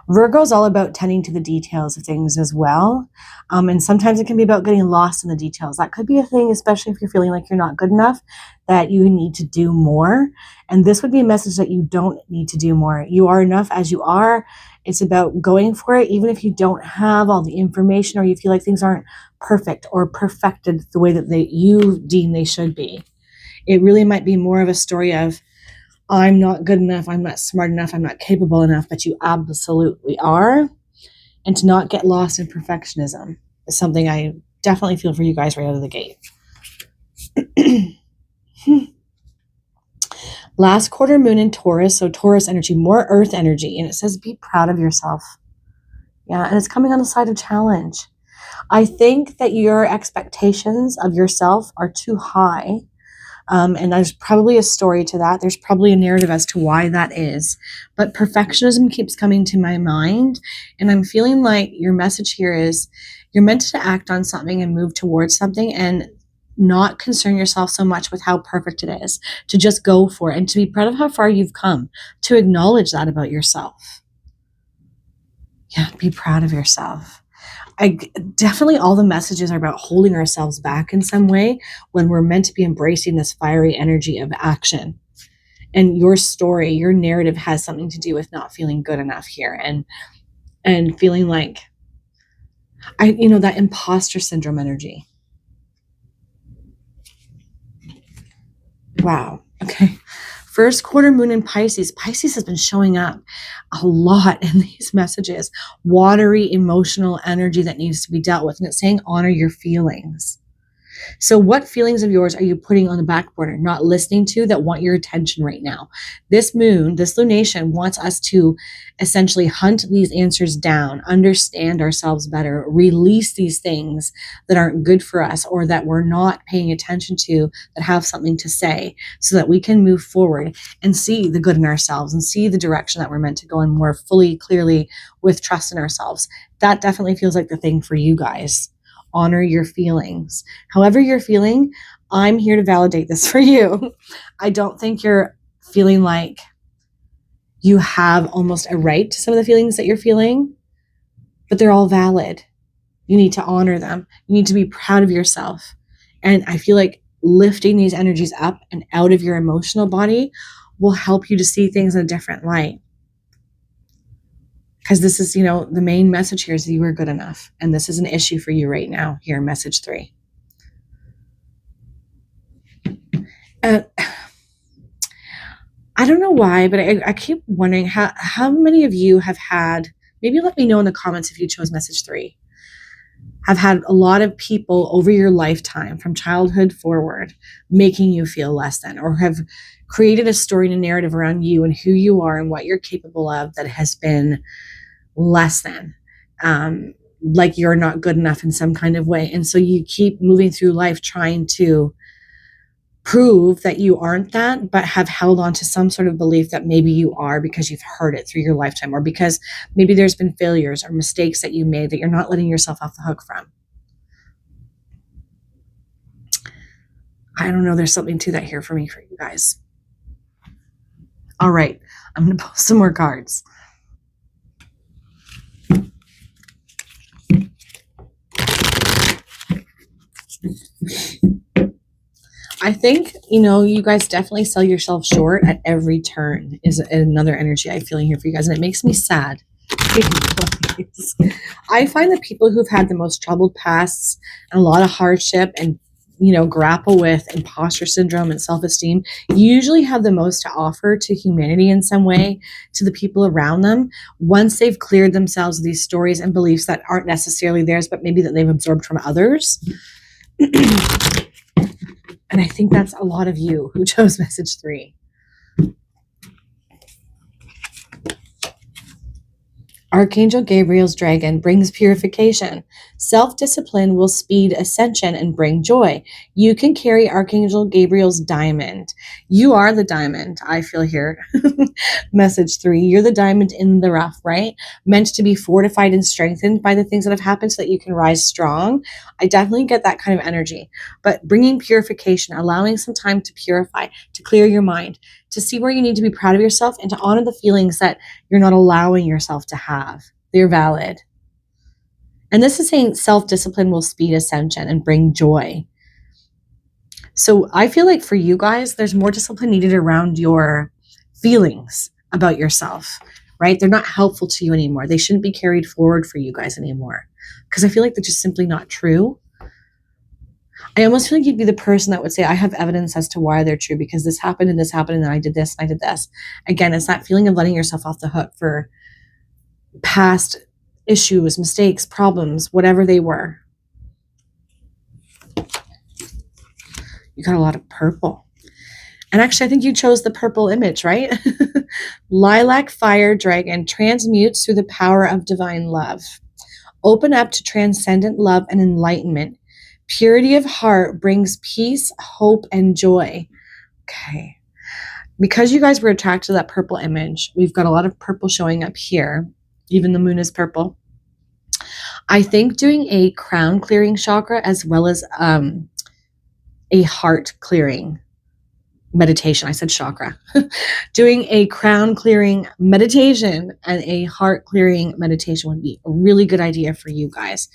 Virgo is all about tending to the details of things as well. And sometimes it can be about getting lost in the details. That could be a thing, especially if you're feeling like you're not good enough, that you need to do more. And this would be a message that you don't need to do more. You are enough as you are. It's about going for it, even if you don't have all the information or you feel like things aren't perfect or perfected the way that you deem they should be. It really might be more of a story of, I'm not good enough, I'm not smart enough, I'm not capable enough, but you absolutely are. And to not get lost in perfectionism is something I definitely feel for you guys right out of the gate. Last quarter moon in Taurus, so Taurus energy, more earth energy, and it says be proud of yourself. Yeah, and it's coming on the side of challenge. I think that your expectations of yourself are too high. And there's probably a story to that. There's probably a narrative as to why that is. But perfectionism keeps coming to my mind. And I'm feeling like your message here is you're meant to act on something and move towards something and not concern yourself so much with how perfect it is. To just go for it and to be proud of how far you've come. To acknowledge that about yourself. Yeah, be proud of yourself. Definitely all the messages are about holding ourselves back in some way when we're meant to be embracing this fiery energy of action. And your story, your narrative has something to do with not feeling good enough here and feeling like that imposter syndrome energy. Wow. Okay. First quarter moon in Pisces. Pisces has been showing up a lot in these messages. Watery, emotional energy that needs to be dealt with. And it's saying honor your feelings. So what feelings of yours are you putting on the back burner, not listening to, that want your attention right now? This moon, this lunation wants us to essentially hunt these answers down, understand ourselves better, release these things that aren't good for us or that we're not paying attention to that have something to say so that we can move forward and see the good in ourselves and see the direction that we're meant to go in more fully, clearly, with trust in ourselves. That definitely feels like the thing for you guys. Honor your feelings. However you're feeling, I'm here to validate this for you. I don't think you're feeling like you have almost a right to some of the feelings that you're feeling, but they're all valid. You need to honor them. You need to be proud of yourself. And I feel like lifting these energies up and out of your emotional body will help you to see things in a different light. Because this is, the main message here is that you are good enough. And this is an issue for you right now here in message 3. I don't know why, but I keep wondering how many of you have had, maybe let me know in the comments if you chose message 3, have had a lot of people over your lifetime from childhood forward making you feel less than, or have created a story and a narrative around you and who you are and what you're capable of that has been less than, like you're not good enough in some kind of way. And so you keep moving through life trying to prove that you aren't that, but have held on to some sort of belief that maybe you are because you've heard it through your lifetime, or because maybe there's been failures or mistakes that you made that you're not letting yourself off the hook from. I don't know. There's something to that here for me, for you guys. All right. I'm going to pull some more cards. I think, you guys definitely sell yourself short at every turn is another energy I'm feeling here for you guys. And it makes me sad. I find that people who've had the most troubled pasts and a lot of hardship and, grapple with imposter syndrome and self-esteem usually have the most to offer to humanity in some way, to the people around them, once they've cleared themselves of these stories and beliefs that aren't necessarily theirs, but maybe that they've absorbed from others. And I think that's a lot of you who chose message 3. Archangel Gabriel's dragon brings purification. Self-discipline will speed ascension and bring joy. You can carry Archangel Gabriel's diamond. You are the diamond, I feel here. Message 3. You're the diamond in the rough, right? Meant to be fortified and strengthened by the things that have happened so that you can rise strong. I definitely get that kind of energy. But bringing purification, allowing some time to purify, to clear your mind, to see where you need to be proud of yourself, and to honor the feelings that you're not allowing yourself to have. They're valid. And this is saying self-discipline will speed ascension and bring joy. So I feel like for you guys, there's more discipline needed around your feelings about yourself, right? They're not helpful to you anymore. They shouldn't be carried forward for you guys anymore, because I feel like they're just simply not true. I almost feel like you'd be the person that would say, I have evidence as to why they're true, because this happened and this happened and I did this and I did this. Again, it's that feeling of letting yourself off the hook for past issues, mistakes, problems, whatever they were. You got a lot of purple. And actually, I think you chose the purple image, right? Lilac fire dragon transmutes through the power of divine love. Open up to transcendent love and enlightenment. Purity of heart brings peace, hope, and joy. Okay. Because you guys were attracted to that purple image, we've got a lot of purple showing up here. Even the moon is purple. I think doing a crown clearing chakra as well as a heart clearing meditation. I said chakra. Doing a crown clearing meditation and a heart clearing meditation would be a really good idea for you guys.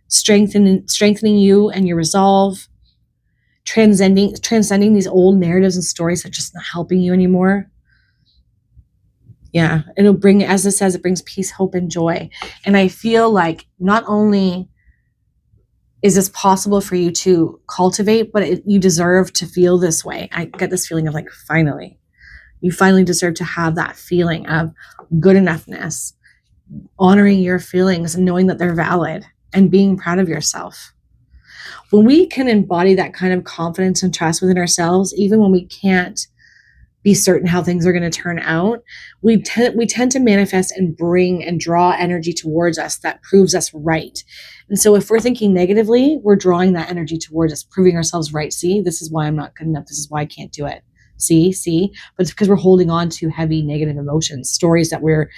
Strengthening you and your resolve, transcending these old narratives and stories that are just not helping you anymore. Yeah, it'll bring, as it says, it brings peace, hope, and joy. And I feel like not only is this possible for you to cultivate, but you deserve to feel this way. I get this feeling of like, finally, you finally deserve to have that feeling of good enoughness, honoring your feelings and knowing that they're valid and being proud of yourself. When we can embody that kind of confidence and trust within ourselves, even when we can't be certain how things are going to turn out, we tend to manifest and bring and draw energy towards us that proves us right. And so if we're thinking negatively, we're drawing that energy towards us, proving ourselves right. See, this is why I'm not good enough. This is why I can't do it. See, but it's because we're holding on to heavy negative emotions, stories that we're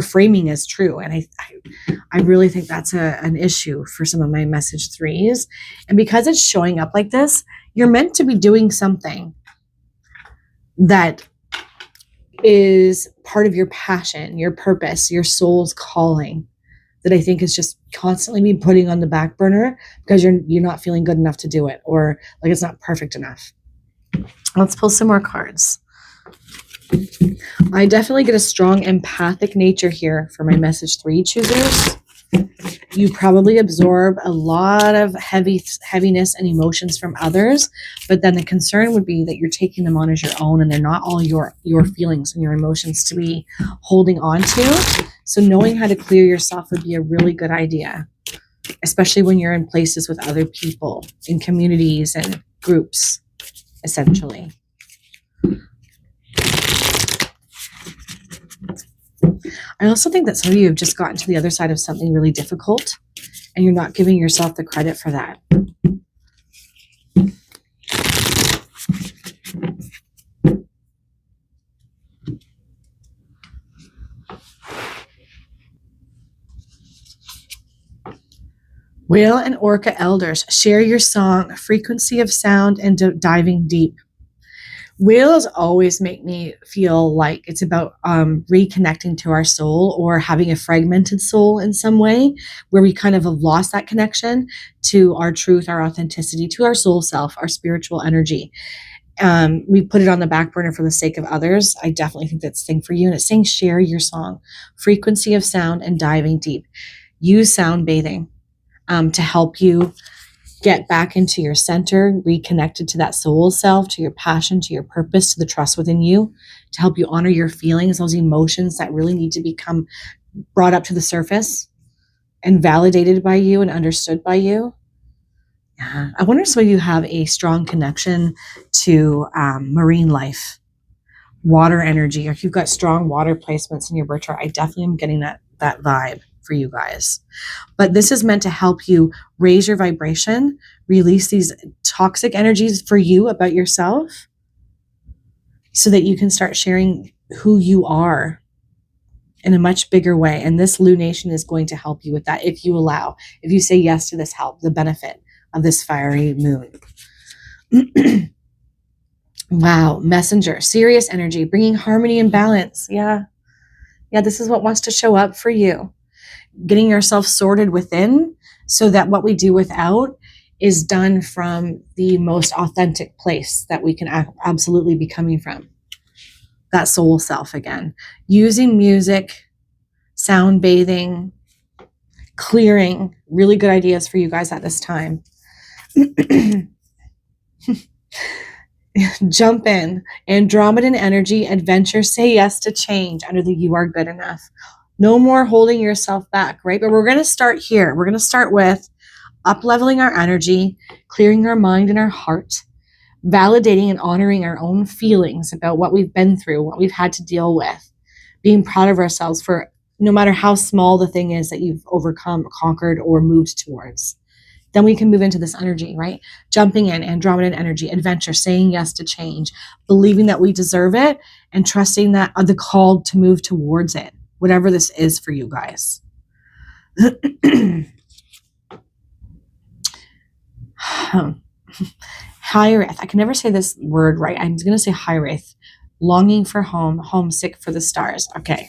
framing as true. And I really think that's an issue for some of my message threes. And because it's showing up like this, you're meant to be doing something that is part of your passion, your purpose, your soul's calling, that I think is just constantly being putting on the back burner because you're not feeling good enough to do it, or like it's not perfect enough. Let's pull some more cards. I definitely get a strong empathic nature here for my message three choosers. You probably absorb a lot of heaviness and emotions from others, but then the concern would be that you're taking them on as your own and they're not all your feelings and your emotions to be holding on to. So knowing how to clear yourself would be a really good idea, especially when you're in places with other people, in communities and groups, essentially. I also think that some of you have just gotten to the other side of something really difficult and you're not giving yourself the credit for that. Whale and Orca elders, share your song, frequency of sound, and diving deep. Whales always make me feel like it's about reconnecting to our soul, or having a fragmented soul in some way, where we kind of have lost that connection to our truth, our authenticity, to our soul self, our spiritual energy. We put it on the back burner for the sake of others. I definitely think that's the thing for you. And it's saying share your song, frequency of sound, and diving deep. Use sound bathing to help you get back into your center, reconnected to that soul self, to your passion, to your purpose, to the trust within you, to help you honor your feelings, those emotions that really need to become brought up to the surface and validated by you and understood by you. Yeah. I wonder if some of you have a strong connection to marine life, water energy, or if you've got strong water placements in your birth chart. I definitely am getting that vibe for you guys. But this is meant to help you raise your vibration, release these toxic energies for you about yourself, so that you can start sharing who you are in a much bigger way. And this lunation is going to help you with that if you allow, if you say yes to this help, the benefit of this fiery moon. Wow, messenger, serious energy, bringing harmony and balance. Yeah, this is what wants to show up for you. Getting yourself sorted within so that what we do without is done from the most authentic place that we can absolutely be coming from. That soul self again. Using music, sound bathing, clearing, really good ideas for you guys at this time. Jump in. Andromedan energy, adventure, say yes to change under the you are good enough. No more holding yourself back, right? But we're going to start here. We're going to start with up-leveling our energy, clearing our mind and our heart, validating and honoring our own feelings about what we've been through, what we've had to deal with, being proud of ourselves for no matter how small the thing is that you've overcome, conquered, or moved towards. Then we can move into this energy, right? Jumping in, Andromedan energy, adventure, saying yes to change, believing that we deserve it, and trusting that the call to move towards it, whatever this is for you guys. Hyreth. I can never say this word right. I'm going to say Hyreth. Longing for home, homesick for the stars. Okay.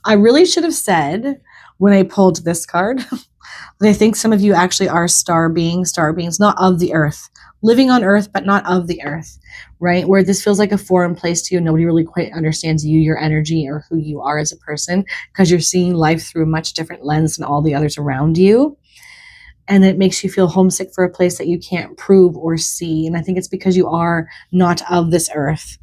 I really should have said when I pulled this card that I think some of you actually are star beings, not of the earth, living on earth, but not of the earth, right? Where this feels like a foreign place to you. Nobody really quite understands you, your energy, or who you are as a person, because you're seeing life through a much different lens than all the others around you. And it makes you feel homesick for a place that you can't prove or see. And I think it's because you are not of this earth.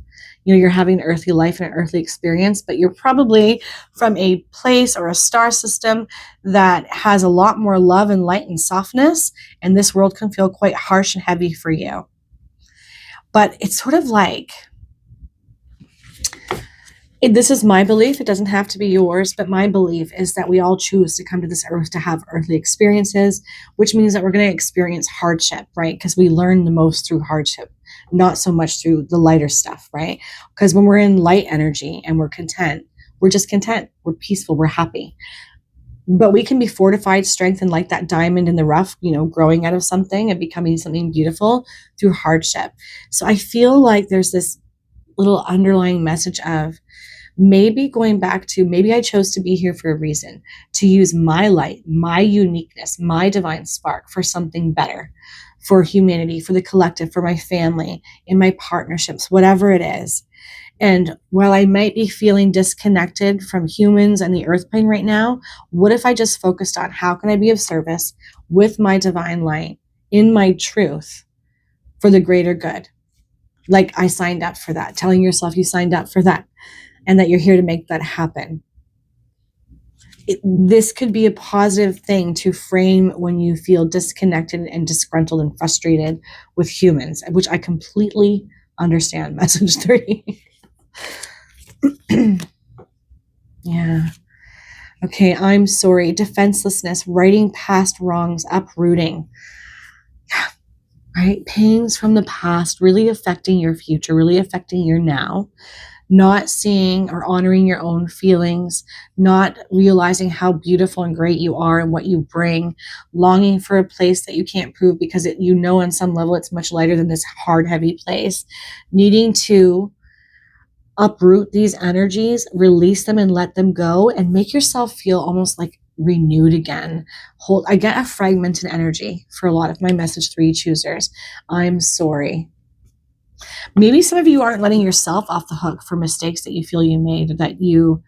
You know, you're having an earthly life and an earthly experience, but you're probably from a place or a star system that has a lot more love and light and softness. And this world can feel quite harsh and heavy for you. But it's sort of like, this is my belief. It doesn't have to be yours, but my belief is that we all choose to come to this earth to have earthly experiences, which means that we're going to experience hardship, right? Because we learn the most through hardship, not so much through the lighter stuff, right? Because when we're in light energy and we're content, we're just content, we're peaceful, we're happy. But we can be fortified, strengthened like that diamond in the rough, you know, growing out of something and becoming something beautiful through hardship. So I feel like there's this little underlying message of, maybe going back to, maybe I chose to be here for a reason, to use my light, my uniqueness, my divine spark for something better, for humanity, for the collective, for my family, in my partnerships, whatever it is. And while I might be feeling disconnected from humans and the earth plane right now, what if I just focused on how can I be of service with my divine light, in my truth, for the greater good? Like I signed up for that, telling yourself you signed up for that, and that you're here to make that happen. This could be a positive thing to frame when you feel disconnected and disgruntled and frustrated with humans, which I completely understand. Message 3. Yeah. Okay, I'm sorry. Defenselessness, writing past wrongs, uprooting. Yeah. Right? Pains from the past really affecting your future, really affecting your now. Not seeing or honoring your own feelings, not realizing how beautiful and great you are and what you bring, longing for a place that you can't prove because you know on some level it's much lighter than this hard, heavy place, needing to uproot these energies, release them and let them go, and make yourself feel almost like renewed again. I get a fragmented energy for a lot of my message 3 choosers. I'm sorry. Maybe some of you aren't letting yourself off the hook for mistakes that you feel you made, that you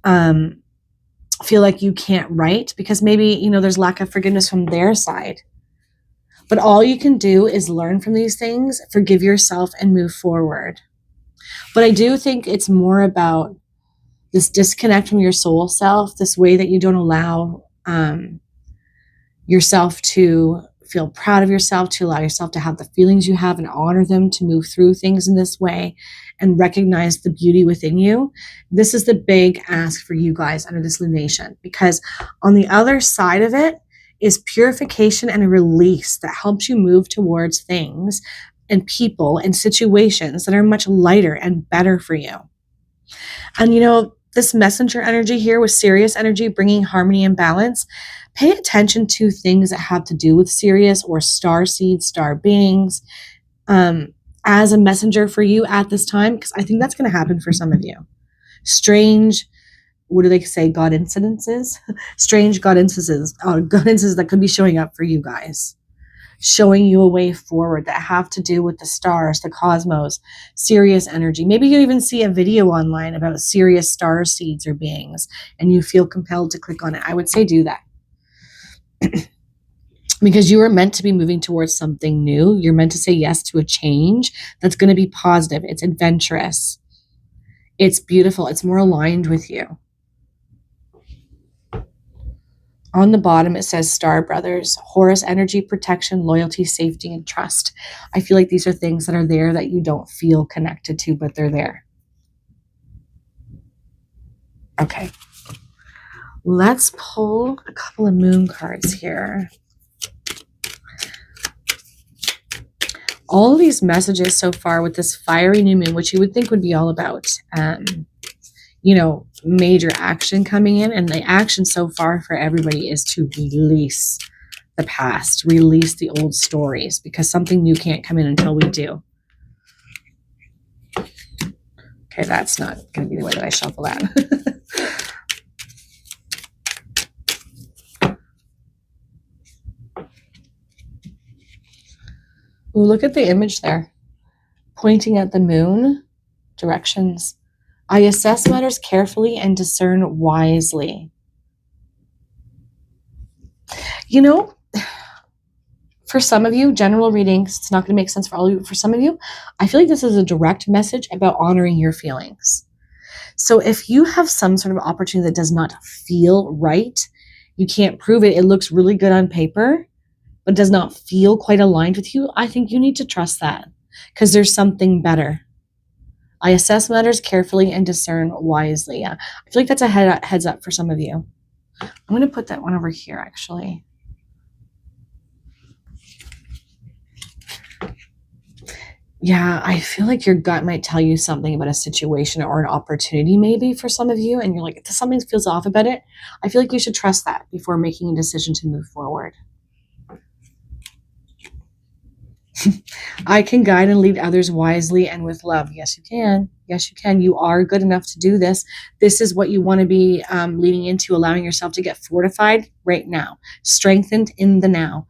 feel like you can't right, because maybe, you know, there's lack of forgiveness from their side. But all you can do is learn from these things, forgive yourself, and move forward. But I do think it's more about this disconnect from your soul self, this way that you don't allow yourself to feel proud of yourself, to allow yourself to have the feelings you have and honor them, to move through things in this way and recognize the beauty within you. This is the big ask for you guys under this lunation, because on the other side of it is purification and a release that helps you move towards things and people and situations that are much lighter and better for you. And you know, this messenger energy here with Sirius energy, bringing harmony and balance, pay attention to things that have to do with Sirius or star seeds, star beings, as a messenger for you at this time, because I think that's going to happen for some of you. Strange, what do they say, God incidences? Strange God incidences that could be showing up for you guys, showing you a way forward that have to do with the stars, the cosmos, Sirius energy. Maybe you even see a video online about Sirius star seeds or beings, and you feel compelled to click on it. I would say do that. Because you are meant to be moving towards something new. You're meant to say yes to a change that's going to be positive. It's adventurous. It's beautiful. It's more aligned with you. On the bottom, it says Star Brothers, Horus energy, protection, loyalty, safety, and trust. I feel like these are things that are there that you don't feel connected to, but they're there. Okay. Let's pull a couple of moon cards here. All of these messages so far with this fiery new moon, which you would think would be all about, you know, major action coming in. And the action so far for everybody is to release the past, release the old stories, because something new can't come in until we do. Okay, that's not going to be the way that I shuffle that. Ooh, look at the image there. Pointing at the moon, directions. I assess matters carefully and discern wisely. You know, for some of you, general readings, it's not going to make sense for all of you. For some of you, I feel like this is a direct message about honoring your feelings. So if you have some sort of opportunity that does not feel right, you can't prove it, it looks really good on paper, but does not feel quite aligned with you, I think you need to trust that, because there's something better. I assess matters carefully and discern wisely. Yeah, I feel like that's a heads up for some of you. I'm going to put that one over here, actually. Yeah, I feel like your gut might tell you something about a situation or an opportunity maybe for some of you, and you're like, something feels off about it. I feel like you should trust that before making a decision to move forward. I can guide and lead others wisely and with love. Yes, you can. Yes, you can. You are good enough to do this. This is what you want to be leaning into, allowing yourself to get fortified right now, strengthened in the now,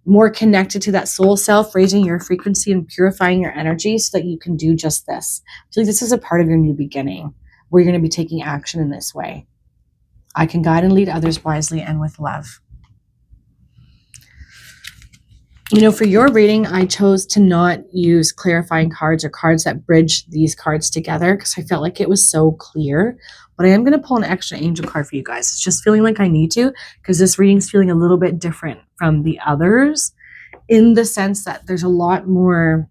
more connected to that soul self, raising your frequency and purifying your energy so that you can do just this. I feel like this is a part of your new beginning where you're going to be taking action in this way. I can guide and lead others wisely and with love. You know, for your reading, I chose to not use clarifying cards or cards that bridge these cards together because I felt like it was so clear. But I am going to pull an extra angel card for you guys. It's just feeling like I need to, because this reading's feeling a little bit different from the others in the sense that there's a lot more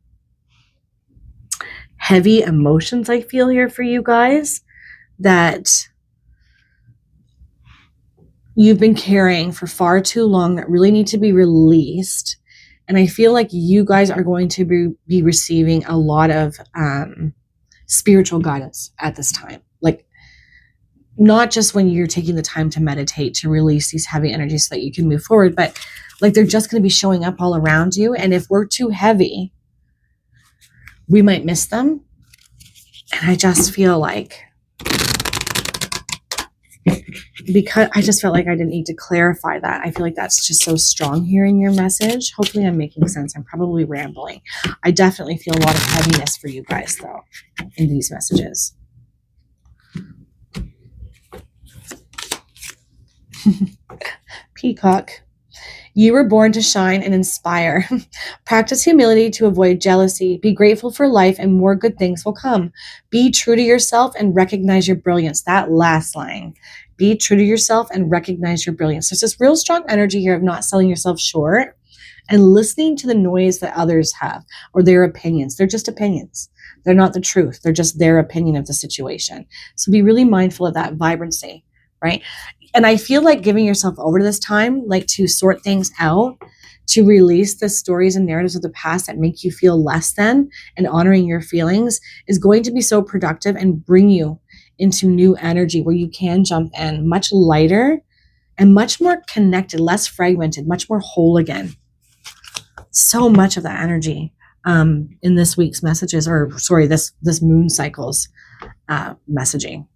heavy emotions I feel here for you guys that you've been carrying for far too long that really need to be released. And I feel like you guys are going to be receiving a lot of spiritual guidance at this time. Like, not just when you're taking the time to meditate, to release these heavy energies so that you can move forward, but like they're just going to be showing up all around you. And if we're too heavy, we might miss them. And I just feel like, because I just felt like I didn't need to clarify that. I feel like that's just so strong here in your message. Hopefully I'm making sense. I'm probably rambling. I definitely feel a lot of heaviness for you guys though in these messages. Peacock. You were born to shine and inspire. Practice humility to avoid jealousy. Be grateful for life and more good things will come. Be true to yourself and recognize your brilliance. That last line. Be true to yourself and recognize your brilliance. There's this real strong energy here of not selling yourself short and listening to the noise that others have or their opinions. They're just opinions. They're not the truth. They're just their opinion of the situation. So be really mindful of that vibrancy, right? And I feel like giving yourself over to this time, like to sort things out, to release the stories and narratives of the past that make you feel less than, and honoring your feelings is going to be so productive and bring you into new energy where you can jump in much lighter and much more connected, less fragmented, much more whole again. So much of that energy in this week's messages, or sorry, this moon cycle's messaging.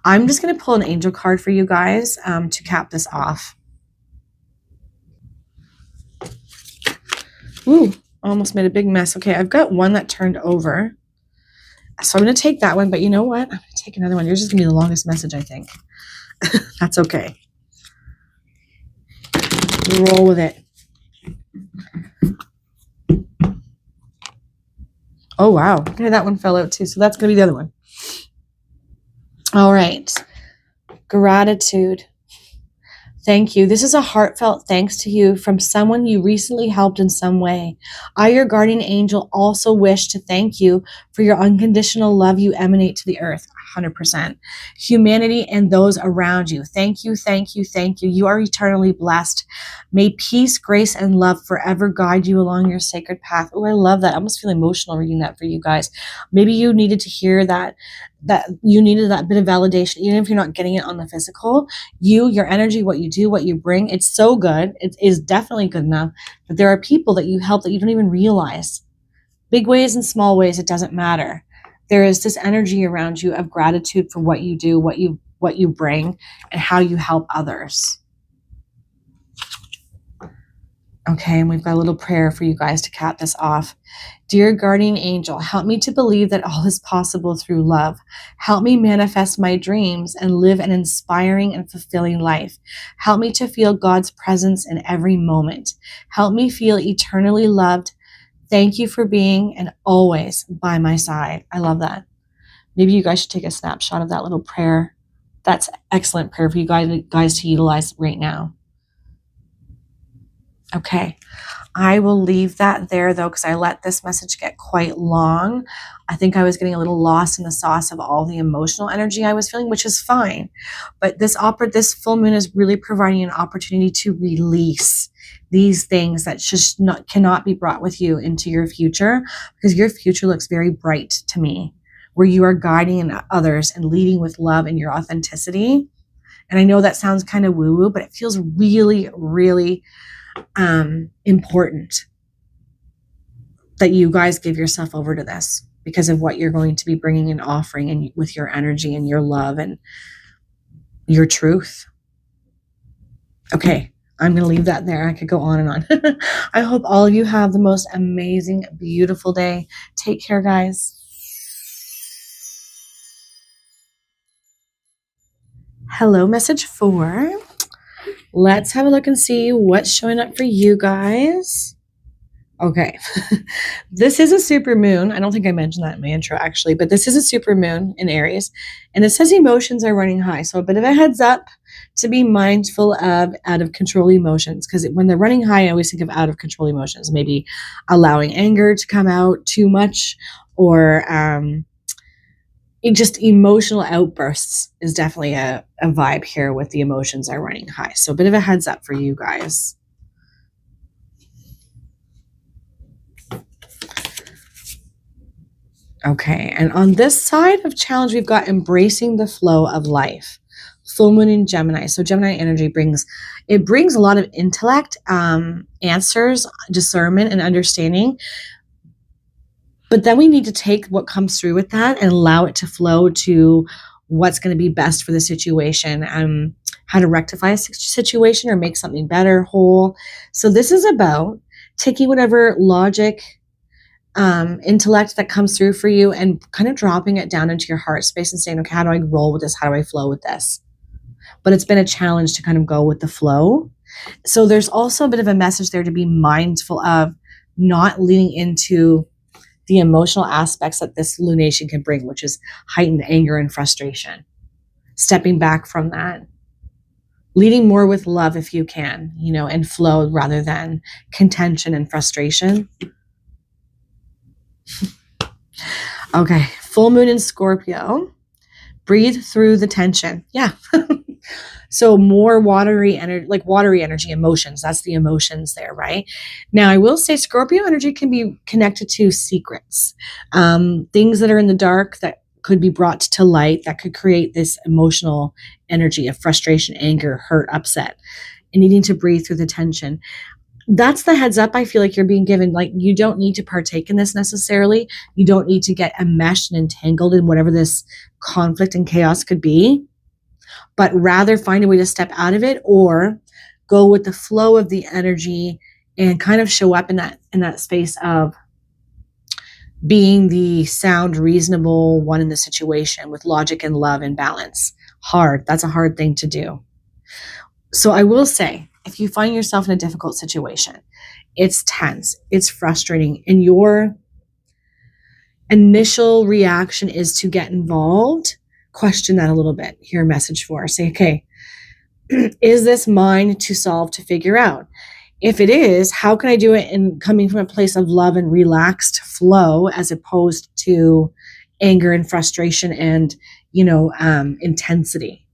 I'm just going to pull an angel card for you guys to cap this off. Ooh, almost made a big mess. Okay, I've got one that turned over. So I'm going to take that one, but you know what? I'm going to take another one. Yours is going to be the longest message, I think. That's okay. Roll with it. Oh, wow. Okay, that one fell out too. So that's going to be the other one. All right. Gratitude. Thank you. This is a heartfelt thanks to you from someone you recently helped in some way. I, your guardian angel, also wish to thank you for your unconditional love you emanate to the earth. 100%. Humanity and those around you. Thank you, thank you, thank you. You are eternally blessed. May peace, grace, and love forever guide you along your sacred path. Oh, I love that. I almost feel emotional reading that for you guys. Maybe you needed to hear that you needed that bit of validation, even if you're not getting it on the physical. Your energy, what you do, what you bring, it's so good. It is definitely good enough. But there are people that you help that you don't even realize. Big ways and small ways, it doesn't matter. There is this energy around you of gratitude for what you do, what you bring, and how you help others. Okay, and we've got a little prayer for you guys to cap this off. Dear guardian angel, help me to believe that all is possible through love. Help me manifest my dreams and live an inspiring and fulfilling life. Help me to feel God's presence in every moment. Help me feel eternally loved. Thank you for being and always by my side. I love that. Maybe you guys should take a snapshot of that little prayer. That's excellent prayer for you guys to utilize right now. Okay, I will leave that there though, because I let this message get quite long. I think I was getting a little lost in the sauce of all the emotional energy I was feeling, which is fine. But this full moon is really providing an opportunity to release these things that just cannot be brought with you into your future, because your future looks very bright to me, where you are guiding others and leading with love and your authenticity. And I know that sounds kind of woo-woo, but it feels really, really important that you guys give yourself over to this, because of what you're going to be bringing and offering, and with your energy and your love and your truth. Okay, I'm going to leave that there. I could go on and on. I hope all of you have the most amazing, beautiful day. Take care, guys. Hello, message 4. Let's have a look and see what's showing up for you guys. Okay. This is a super moon. I don't think I mentioned that in my intro, actually, but this is a super moon in Aries, and it says emotions are running high. So a bit of a heads up to be mindful of out of control emotions, because when they're running high, I always think of out of control emotions, maybe allowing anger to come out too much, or just emotional outbursts is definitely a vibe here with the emotions are running high. So a bit of a heads up for you guys. Okay, and on this side of challenge, we've got embracing the flow of life. Full moon in Gemini. So Gemini energy brings a lot of intellect, answers, discernment, and understanding. But then we need to take what comes through with that and allow it to flow to what's going to be best for the situation, how to rectify a situation or make something better, whole. So this is about taking whatever logic, intellect that comes through for you and kind of dropping it down into your heart space and saying, okay, how do I roll with this? How do I flow with this? But it's been a challenge to kind of go with the flow. So there's also a bit of a message there to be mindful of not leaning into the emotional aspects that this lunation can bring, which is heightened anger and frustration. Stepping back from that, leading more with love if you can, and flow rather than contention and frustration. Okay, full moon in Scorpio. Breathe through the tension. Yeah. So more watery energy, emotions. That's the emotions there, right? Now, I will say Scorpio energy can be connected to secrets, things that are in the dark that could be brought to light that could create this emotional energy of frustration, anger, hurt, upset, and needing to breathe through the tension. That's the heads up I feel like you're being given. Like, you don't need to partake in this necessarily. You don't need to get enmeshed and entangled in whatever this conflict and chaos could be, but rather find a way to step out of it or go with the flow of the energy and kind of show up in that space of being the sound, reasonable one in the situation with logic and love and balance. That's a hard thing to do. So I will say, if you find yourself in a difficult situation, it's tense, it's frustrating, and your initial reaction is to get involved, question that a little bit. Hear a message for. Say, okay, is this mine to solve, to figure out? If it is, how can I do it in coming from a place of love and relaxed flow as opposed to anger and frustration and, intensity.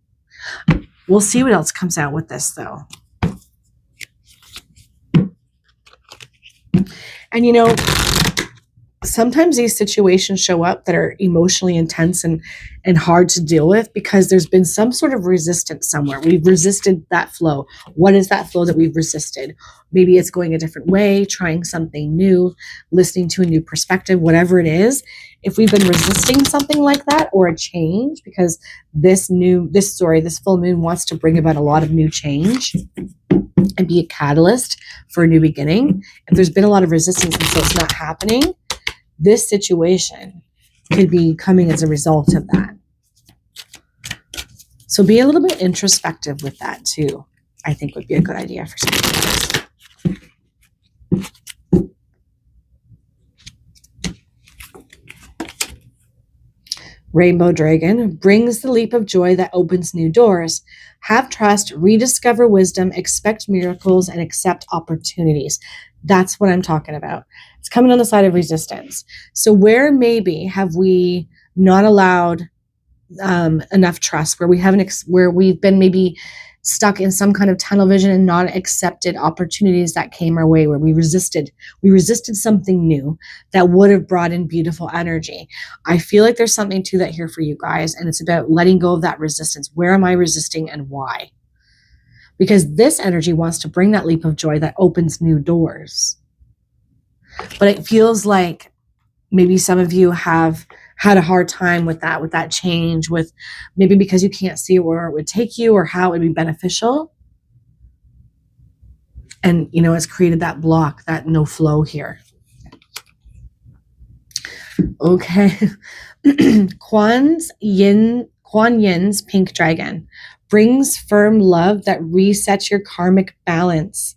We'll see what else comes out with this, though. And sometimes these situations show up that are emotionally intense and hard to deal with because there's been some sort of resistance somewhere. We've resisted that flow. What is that flow that we've resisted? Maybe it's going a different way, trying something new, listening to a new perspective, whatever it is. If we've been resisting something like that or a change, because this full moon wants to bring about a lot of new change and be a catalyst for a new beginning. If there's been a lot of resistance and so it's not happening, this situation could be coming as a result of that. So be a little bit introspective with that too. I think would be a good idea for some of you guys. Rainbow Dragon brings the leap of joy that opens new doors. Have trust, rediscover wisdom, expect miracles, and accept opportunities. That's what I'm talking about. It's coming on the side of resistance. So where maybe have we not allowed enough trust, where we've been maybe stuck in some kind of tunnel vision and not accepted opportunities that came our way, where we resisted something new that would have brought in beautiful energy. I feel like there's something to that here for you guys, and it's about letting go of that resistance. Where am I resisting and why? Because this energy wants to bring that leap of joy that opens new doors. But it feels like maybe some of you have had a hard time with that change, with maybe because you can't see where it would take you or how it would be beneficial. And, it's created that block, that no flow here. Okay. Kuan Yin's Pink Dragon brings firm love that resets your karmic balance.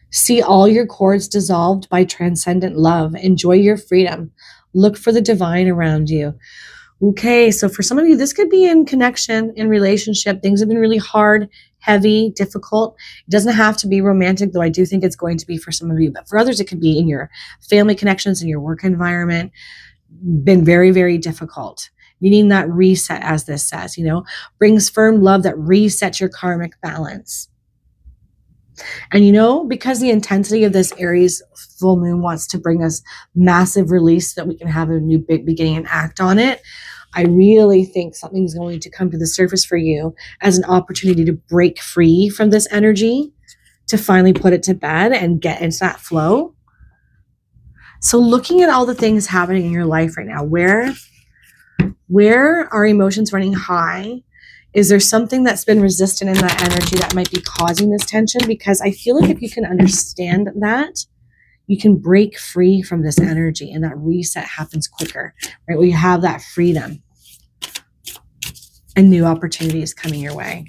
See all your cords dissolved by transcendent love. Enjoy your freedom. Look for the divine around you. Okay, so for some of you, this could be in connection, in relationship. Things have been really hard, heavy, difficult. It doesn't have to be romantic, though I do think it's going to be for some of you. But for others, it could be in your family connections, in your work environment. Been very, very difficult. Needing that reset, as this says, brings firm love that resets your karmic balance. And because the intensity of this Aries full moon wants to bring us massive release so that we can have a new big beginning and act on it, I really think something's going to come to the surface for you as an opportunity to break free from this energy, to finally put it to bed and get into that flow. So looking at all the things happening in your life right now, where are emotions running high? Is there something that's been resistant in that energy that might be causing this tension? Because I feel like if you can understand that, you can break free from this energy and that reset happens quicker, right? Where you have that freedom and new opportunities coming your way.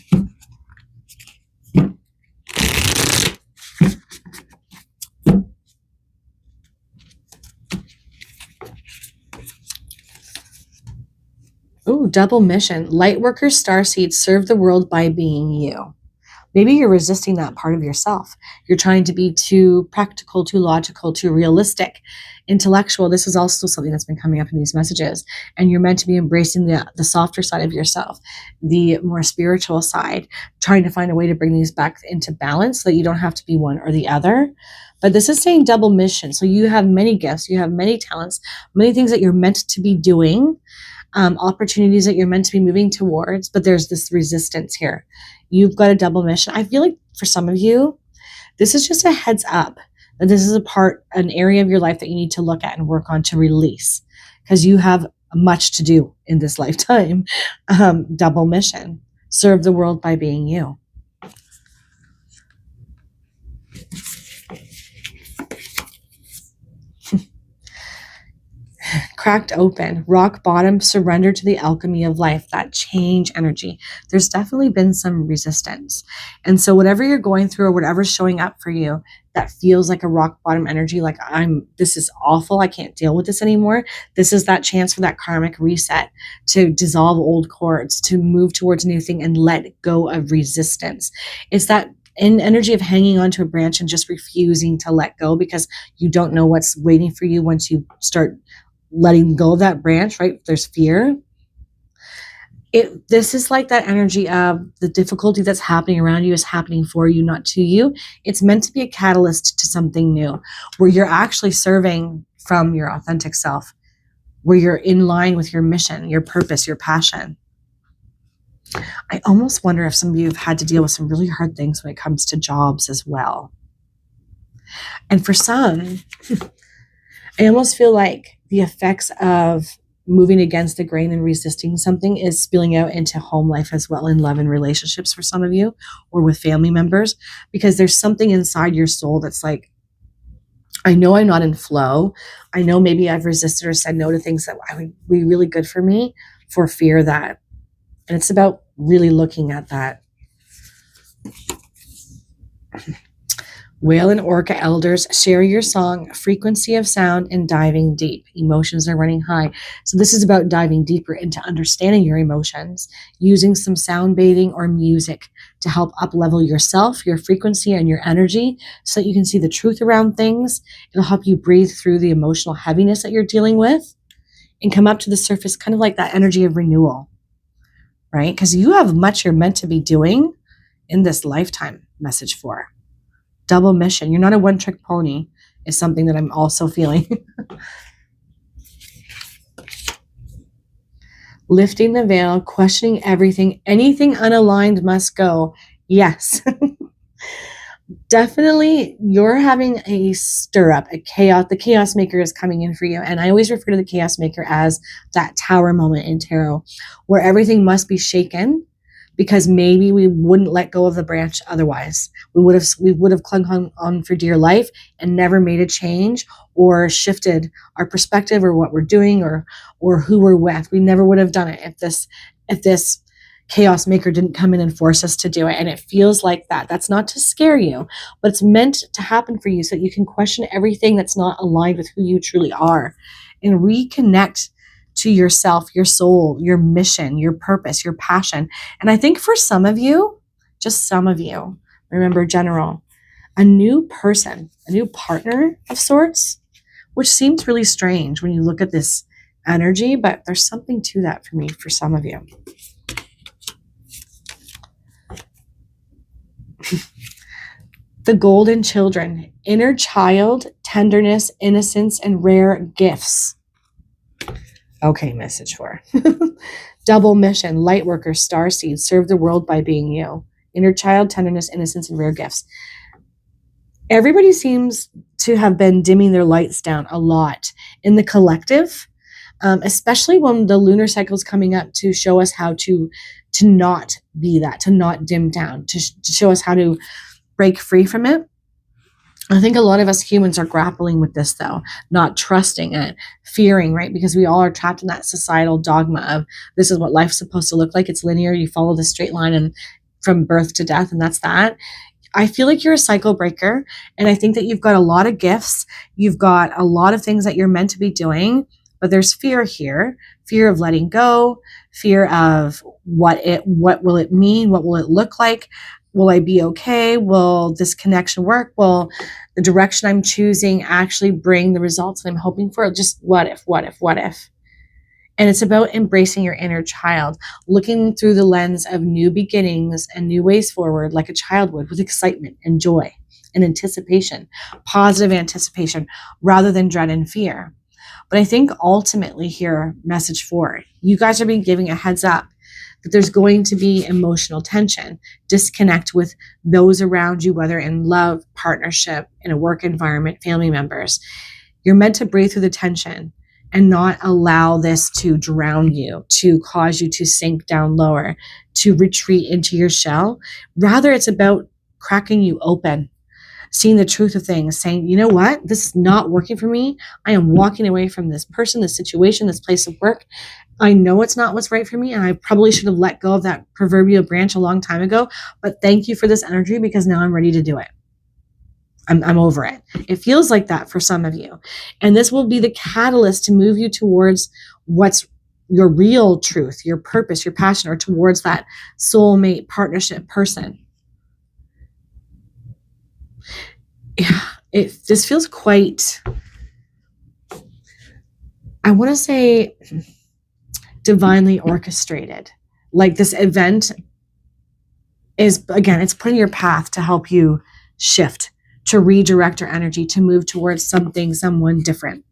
Ooh, double mission. Lightworker starseed, serve the world by being you. Maybe you're resisting that part of yourself. You're trying to be too practical, too logical, too realistic, intellectual. This is also something that's been coming up in these messages. And you're meant to be embracing the softer side of yourself, the more spiritual side, trying to find a way to bring these back into balance so that you don't have to be one or the other. But this is saying double mission. So you have many gifts, you have many talents, many things that you're meant to be doing, opportunities that you're meant to be moving towards, but there's this resistance here. You've got a double mission. I feel like for some of you, this is just a heads up that this is an area of your life that you need to look at and work on to release, because you have much to do in this lifetime. Double mission. Serve the world by being you. Cracked open, rock bottom, surrender to the alchemy of life, that change energy. There's definitely been some resistance. And so whatever you're going through or whatever's showing up for you that feels like a rock bottom energy, like this is awful, I can't deal with this anymore. This is that chance for that karmic reset, to dissolve old cords, to move towards a new thing and let go of resistance. It's that energy of hanging onto a branch and just refusing to let go because you don't know what's waiting for you once you start letting go of that branch, right? There's fear. This is like that energy of the difficulty that's happening around you is happening for you, not to you. It's meant to be a catalyst to something new, where you're actually serving from your authentic self, where you're in line with your mission, your purpose, your passion. I almost wonder if some of you have had to deal with some really hard things when it comes to jobs as well. And for some, I almost feel like the effects of moving against the grain and resisting something is spilling out into home life as well, in love and relationships for some of you, or with family members, because there's something inside your soul that's like, I know I'm not in flow. I know maybe I've resisted or said no to things that would be really good for me for fear that, and it's about really looking at that. Whale and Orca elders, share your song, frequency of sound, and diving deep. Emotions are running high. So this is about diving deeper into understanding your emotions, using some sound bathing or music to help up-level yourself, your frequency, and your energy so that you can see the truth around things. It'll help you breathe through the emotional heaviness that you're dealing with and come up to the surface, kind of like that energy of renewal, right? Because you have much you're meant to be doing in this lifetime, message 4. Double mission. You're not a one-trick pony is something that I'm also feeling. Lifting the veil, questioning everything. Anything unaligned must go. Yes. Definitely you're having a stir up, a chaos. The chaos maker is coming in for you. And I always refer to the chaos maker as that tower moment in tarot where everything must be shaken, because maybe we wouldn't let go of the branch otherwise. We would have clung on for dear life and never made a change or shifted our perspective or what we're doing or who we're with. We never would have done it if this chaos maker didn't come in and force us to do it. And it feels like that. That's not to scare you, but it's meant to happen for you so that you can question everything that's not aligned with who you truly are and reconnect to yourself, your soul, your mission, your purpose, your passion. And I think for some of you, just some of you, remember general, a new person, a new partner of sorts, which seems really strange when you look at this energy, but there's something to that for me, for some of you. The golden children, inner child, tenderness, innocence, and rare gifts. Okay, message 4. Double mission, light worker, starseed, serve the world by being you. Inner child, tenderness, innocence, and rare gifts. Everybody seems to have been dimming their lights down a lot in the collective, especially when the lunar cycle is coming up to show us how to not be that, to not dim down, to show us how to break free from it. I think a lot of us humans are grappling with this, though, not trusting it, fearing, right? Because we all are trapped in that societal dogma of this is what life's supposed to look like. It's linear. You follow the straight line and from birth to death, and that's that. I feel like you're a cycle breaker, and I think that you've got a lot of gifts. You've got a lot of things that you're meant to be doing, but there's fear here, fear of letting go, fear of what will it mean? What will it look like? Will I be okay? Will this connection work? Will the direction I'm choosing actually bring the results that I'm hoping for? Just what if? And it's about embracing your inner child, looking through the lens of new beginnings and new ways forward like a child would, with excitement and joy and anticipation, positive anticipation, rather than dread and fear. But I think ultimately here, message 4, you guys are being giving a heads up that there's going to be emotional tension, disconnect with those around you, whether in love, partnership, in a work environment, family members. You're meant to breathe through the tension and not allow this to drown you, to cause you to sink down lower, to retreat into your shell. Rather, it's about cracking you open, seeing the truth of things, saying, you know what, this is not working for me. I am walking away from this person, this situation, this place of work. I know it's not what's right for me, and I probably should have let go of that proverbial branch a long time ago, but thank you for this energy because now I'm ready to do it. I'm over it. It feels like that for some of you. And this will be the catalyst to move you towards what's your real truth, your purpose, your passion, or towards that soulmate partnership person. Yeah, this feels quite, I want to say, divinely orchestrated, Like this event is, again, it's putting your path to help you shift, to redirect your energy, to move towards something, someone different,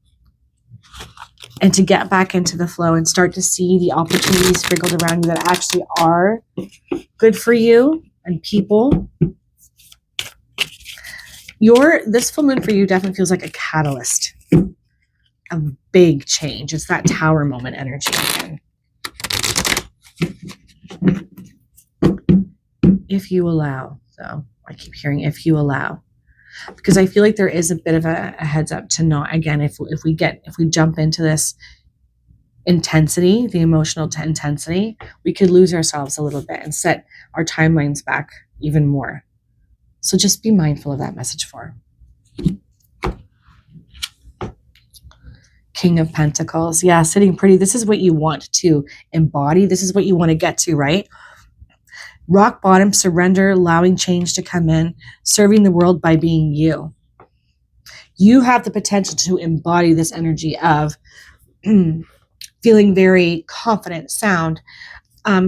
and to get back into the flow and start to see the opportunities sprinkled around you that actually are good for you and people. This full moon for you definitely feels like a catalyst, a big change. It's that tower moment energy again. If you allow, so I keep hearing if you allow, because I feel like there is a bit of a heads up to not, again, if we jump into this intensity, the emotional intensity, we could lose ourselves a little bit and set our timelines back even more. So just be mindful of that message for King of Pentacles. Yeah, sitting pretty. This is what you want to embody. This is what you want to get to, right? Rock bottom, surrender, allowing change to come in, serving the world by being you. You have the potential to embody this energy of feeling very confident, sound,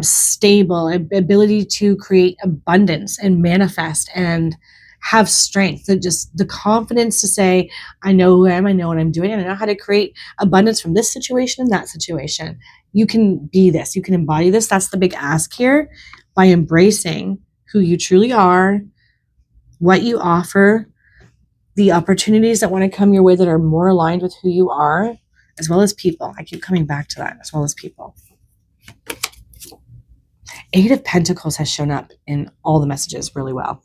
stable, ability to create abundance and manifest and have strength. Just the confidence to say, I know who I am, I know what I'm doing, and I know how to create abundance from this situation and that situation. You can be this, you can embody this. That's the big ask here, by embracing who you truly are, what you offer, the opportunities that want to come your way that are more aligned with who you are, as well as people. I keep coming back to that, as well as people. 8 of Pentacles has shown up in all the messages really well.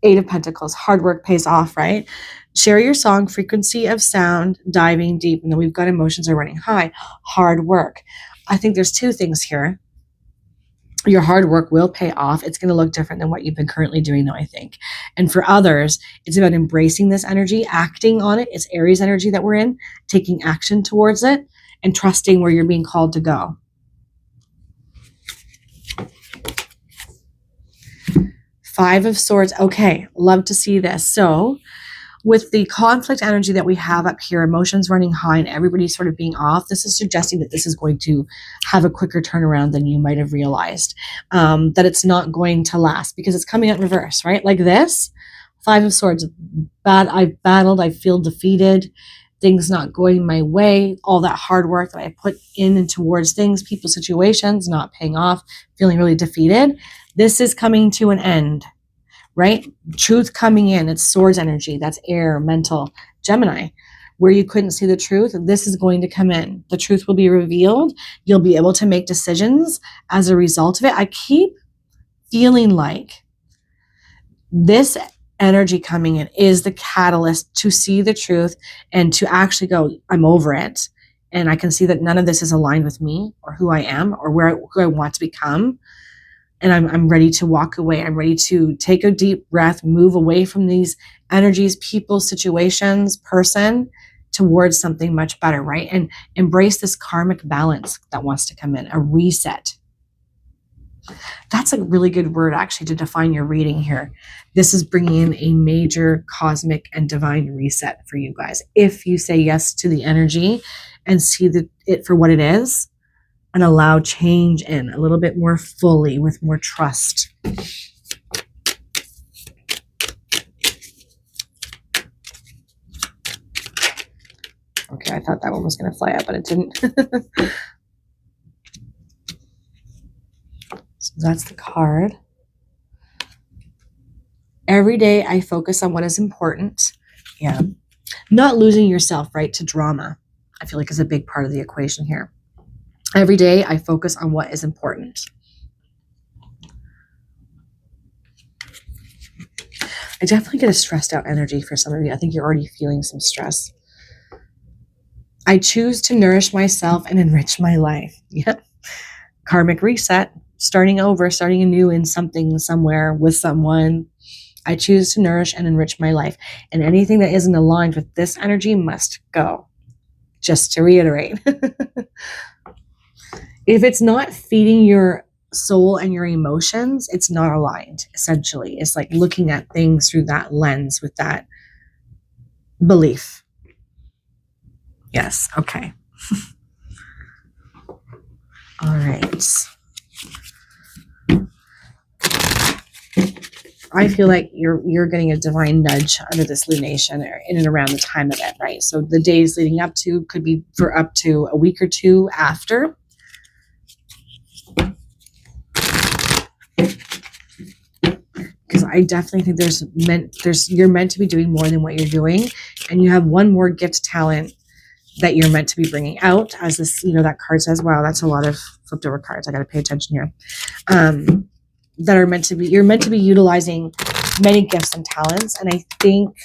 8 of Pentacles, hard work pays off, right? Share your song, frequency of sound, diving deep. And then we've got emotions are running high, hard work. I think there's 2 things here. Your hard work will pay off. It's going to look different than what you've been currently doing, though, I think. And for others, it's about embracing this energy, acting on it. It's Aries energy that we're in, taking action towards it, and trusting where you're being called to go. Five of Swords. Okay, love to see this. So with the conflict energy that we have up here, emotions running high and everybody sort of being off, this is suggesting that this is going to have a quicker turnaround than you might have realized, that it's not going to last because it's coming out in reverse, right? Like this, 5 of Swords, I've battled, I feel defeated, things not going my way, all that hard work that I put in and towards things, people, situations, not paying off, feeling really defeated. This is coming to an end. Right? Truth coming in. It's Swords energy. That's air, mental, Gemini. Where you couldn't see the truth, this is going to come in. The truth will be revealed. You'll be able to make decisions as a result of it. I keep feeling like this energy coming in is the catalyst to see the truth and to actually go, I'm over it. And I can see that none of this is aligned with me or who I am or who I want to become. And I'm ready to walk away. I'm ready to take a deep breath, move away from these energies, people, situations, person, towards something much better, right? And embrace this karmic balance that wants to come in, a reset. That's a really good word, actually, to define your reading here. This is bringing in a major cosmic and divine reset for you guys. If you say yes to the energy and see it for what it is, and allow change in a little bit more fully with more trust. Okay, I thought that one was going to fly out, but it didn't. So that's the card. Every day I focus on what is important. Yeah. Not losing yourself, right, to drama, I feel like is a big part of the equation here. Every day I focus on what is important. I definitely get a stressed out energy for some of you. I think you're already feeling some stress. I choose to nourish myself and enrich my life. Yep. Karmic reset, starting over, starting anew in something, somewhere, with someone. I choose to nourish and enrich my life. And anything that isn't aligned with this energy must go. Just to reiterate. If it's not feeding your soul and your emotions, it's not aligned, essentially. It's like looking at things through that lens with that belief. Yes, okay. All right. I feel like you're getting a divine nudge under this lunation or in and around the time of it, right? So the days leading up to could be for up to a week or two after. Because I definitely think you're meant to be doing more than what you're doing, and you have one more gift talent that you're meant to be bringing out, as this, that card says. Wow, that's a lot of flipped over cards. I got to pay attention here. That are meant to be, you're meant to be utilizing many gifts and talents. And I think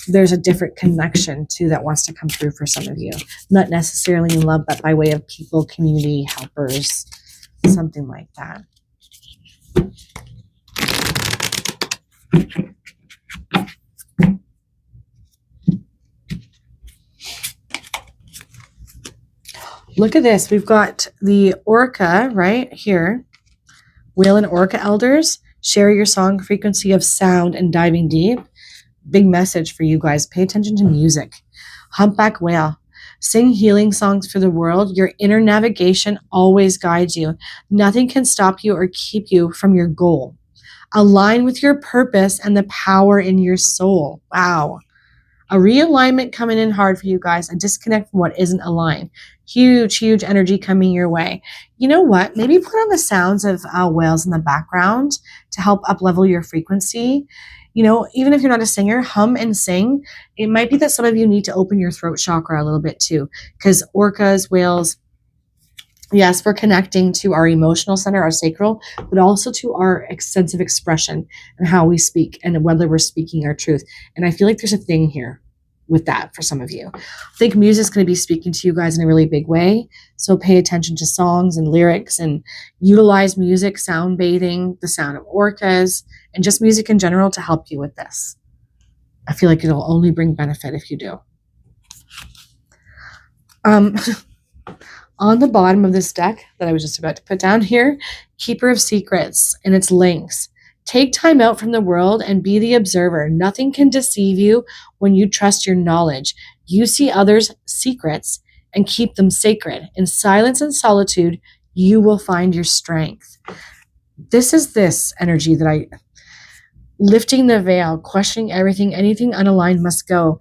there's a different connection too that wants to come through for some of you. Not necessarily in love, but by way of people, community, helpers, something like that. Look at this. We've got the Orca right here. Whale and Orca elders, share your song frequency of sound and diving deep. Big message for you guys. Pay attention to music. Humpback whale, sing healing songs for the world. Your inner navigation always guides you. Nothing can stop you or keep you from your goal. Align with your purpose and the power in your soul. Wow. A realignment coming in hard for you guys. A disconnect from what isn't aligned. Huge, huge energy coming your way. You know what? Maybe put on the sounds of whales in the background to help up-level your frequency. Even if you're not a singer, hum and sing. It might be that some of you need to open your throat chakra a little bit too, because orcas, whales, yes, we're connecting to our emotional center, our sacral, but also to our sense of expression and how we speak and whether we're speaking our truth. And I feel like there's a thing here with that for some of you. I think music's going to be speaking to you guys in a really big way. So pay attention to songs and lyrics and utilize music, sound bathing, the sound of orcas, and just music in general to help you with this. I feel like it'll only bring benefit if you do. On the bottom of this deck that I was just about to put down here, Keeper of Secrets and its links. Take time out from the world and be the observer. Nothing can deceive you when you trust your knowledge. You see others' secrets and keep them sacred. In silence and solitude, you will find your strength. This is this energy that lifting the veil, questioning everything, anything unaligned must go.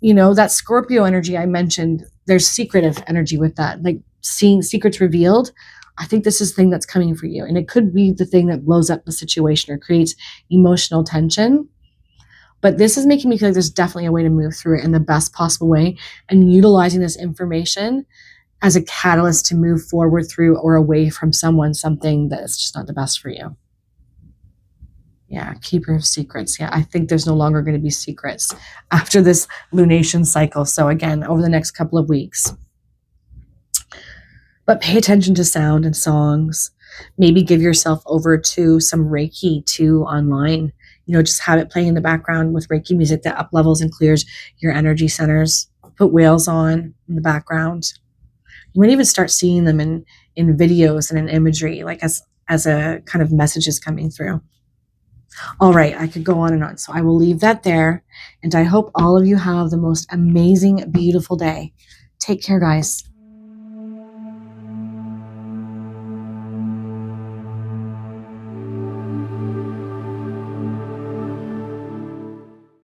That Scorpio energy I mentioned, there's secretive energy with that, like seeing secrets revealed. I think this is the thing that's coming for you. And it could be the thing that blows up the situation or creates emotional tension. But this is making me feel like there's definitely a way to move through it in the best possible way, and utilizing this information as a catalyst to move forward through or away from something that's just not the best for you. Yeah, Keeper of Secrets. Yeah, I think there's no longer going to be secrets after this lunation cycle. So again, over the next couple of weeks. But pay attention to sound and songs. Maybe give yourself over to some Reiki too online. Just have it playing in the background with Reiki music that up levels and clears your energy centers. Put whales on in the background. You might even start seeing them in videos and in imagery, like as a kind of messages coming through. All right, I could go on and on. So I will leave that there. And I hope all of you have the most amazing, beautiful day. Take care, guys.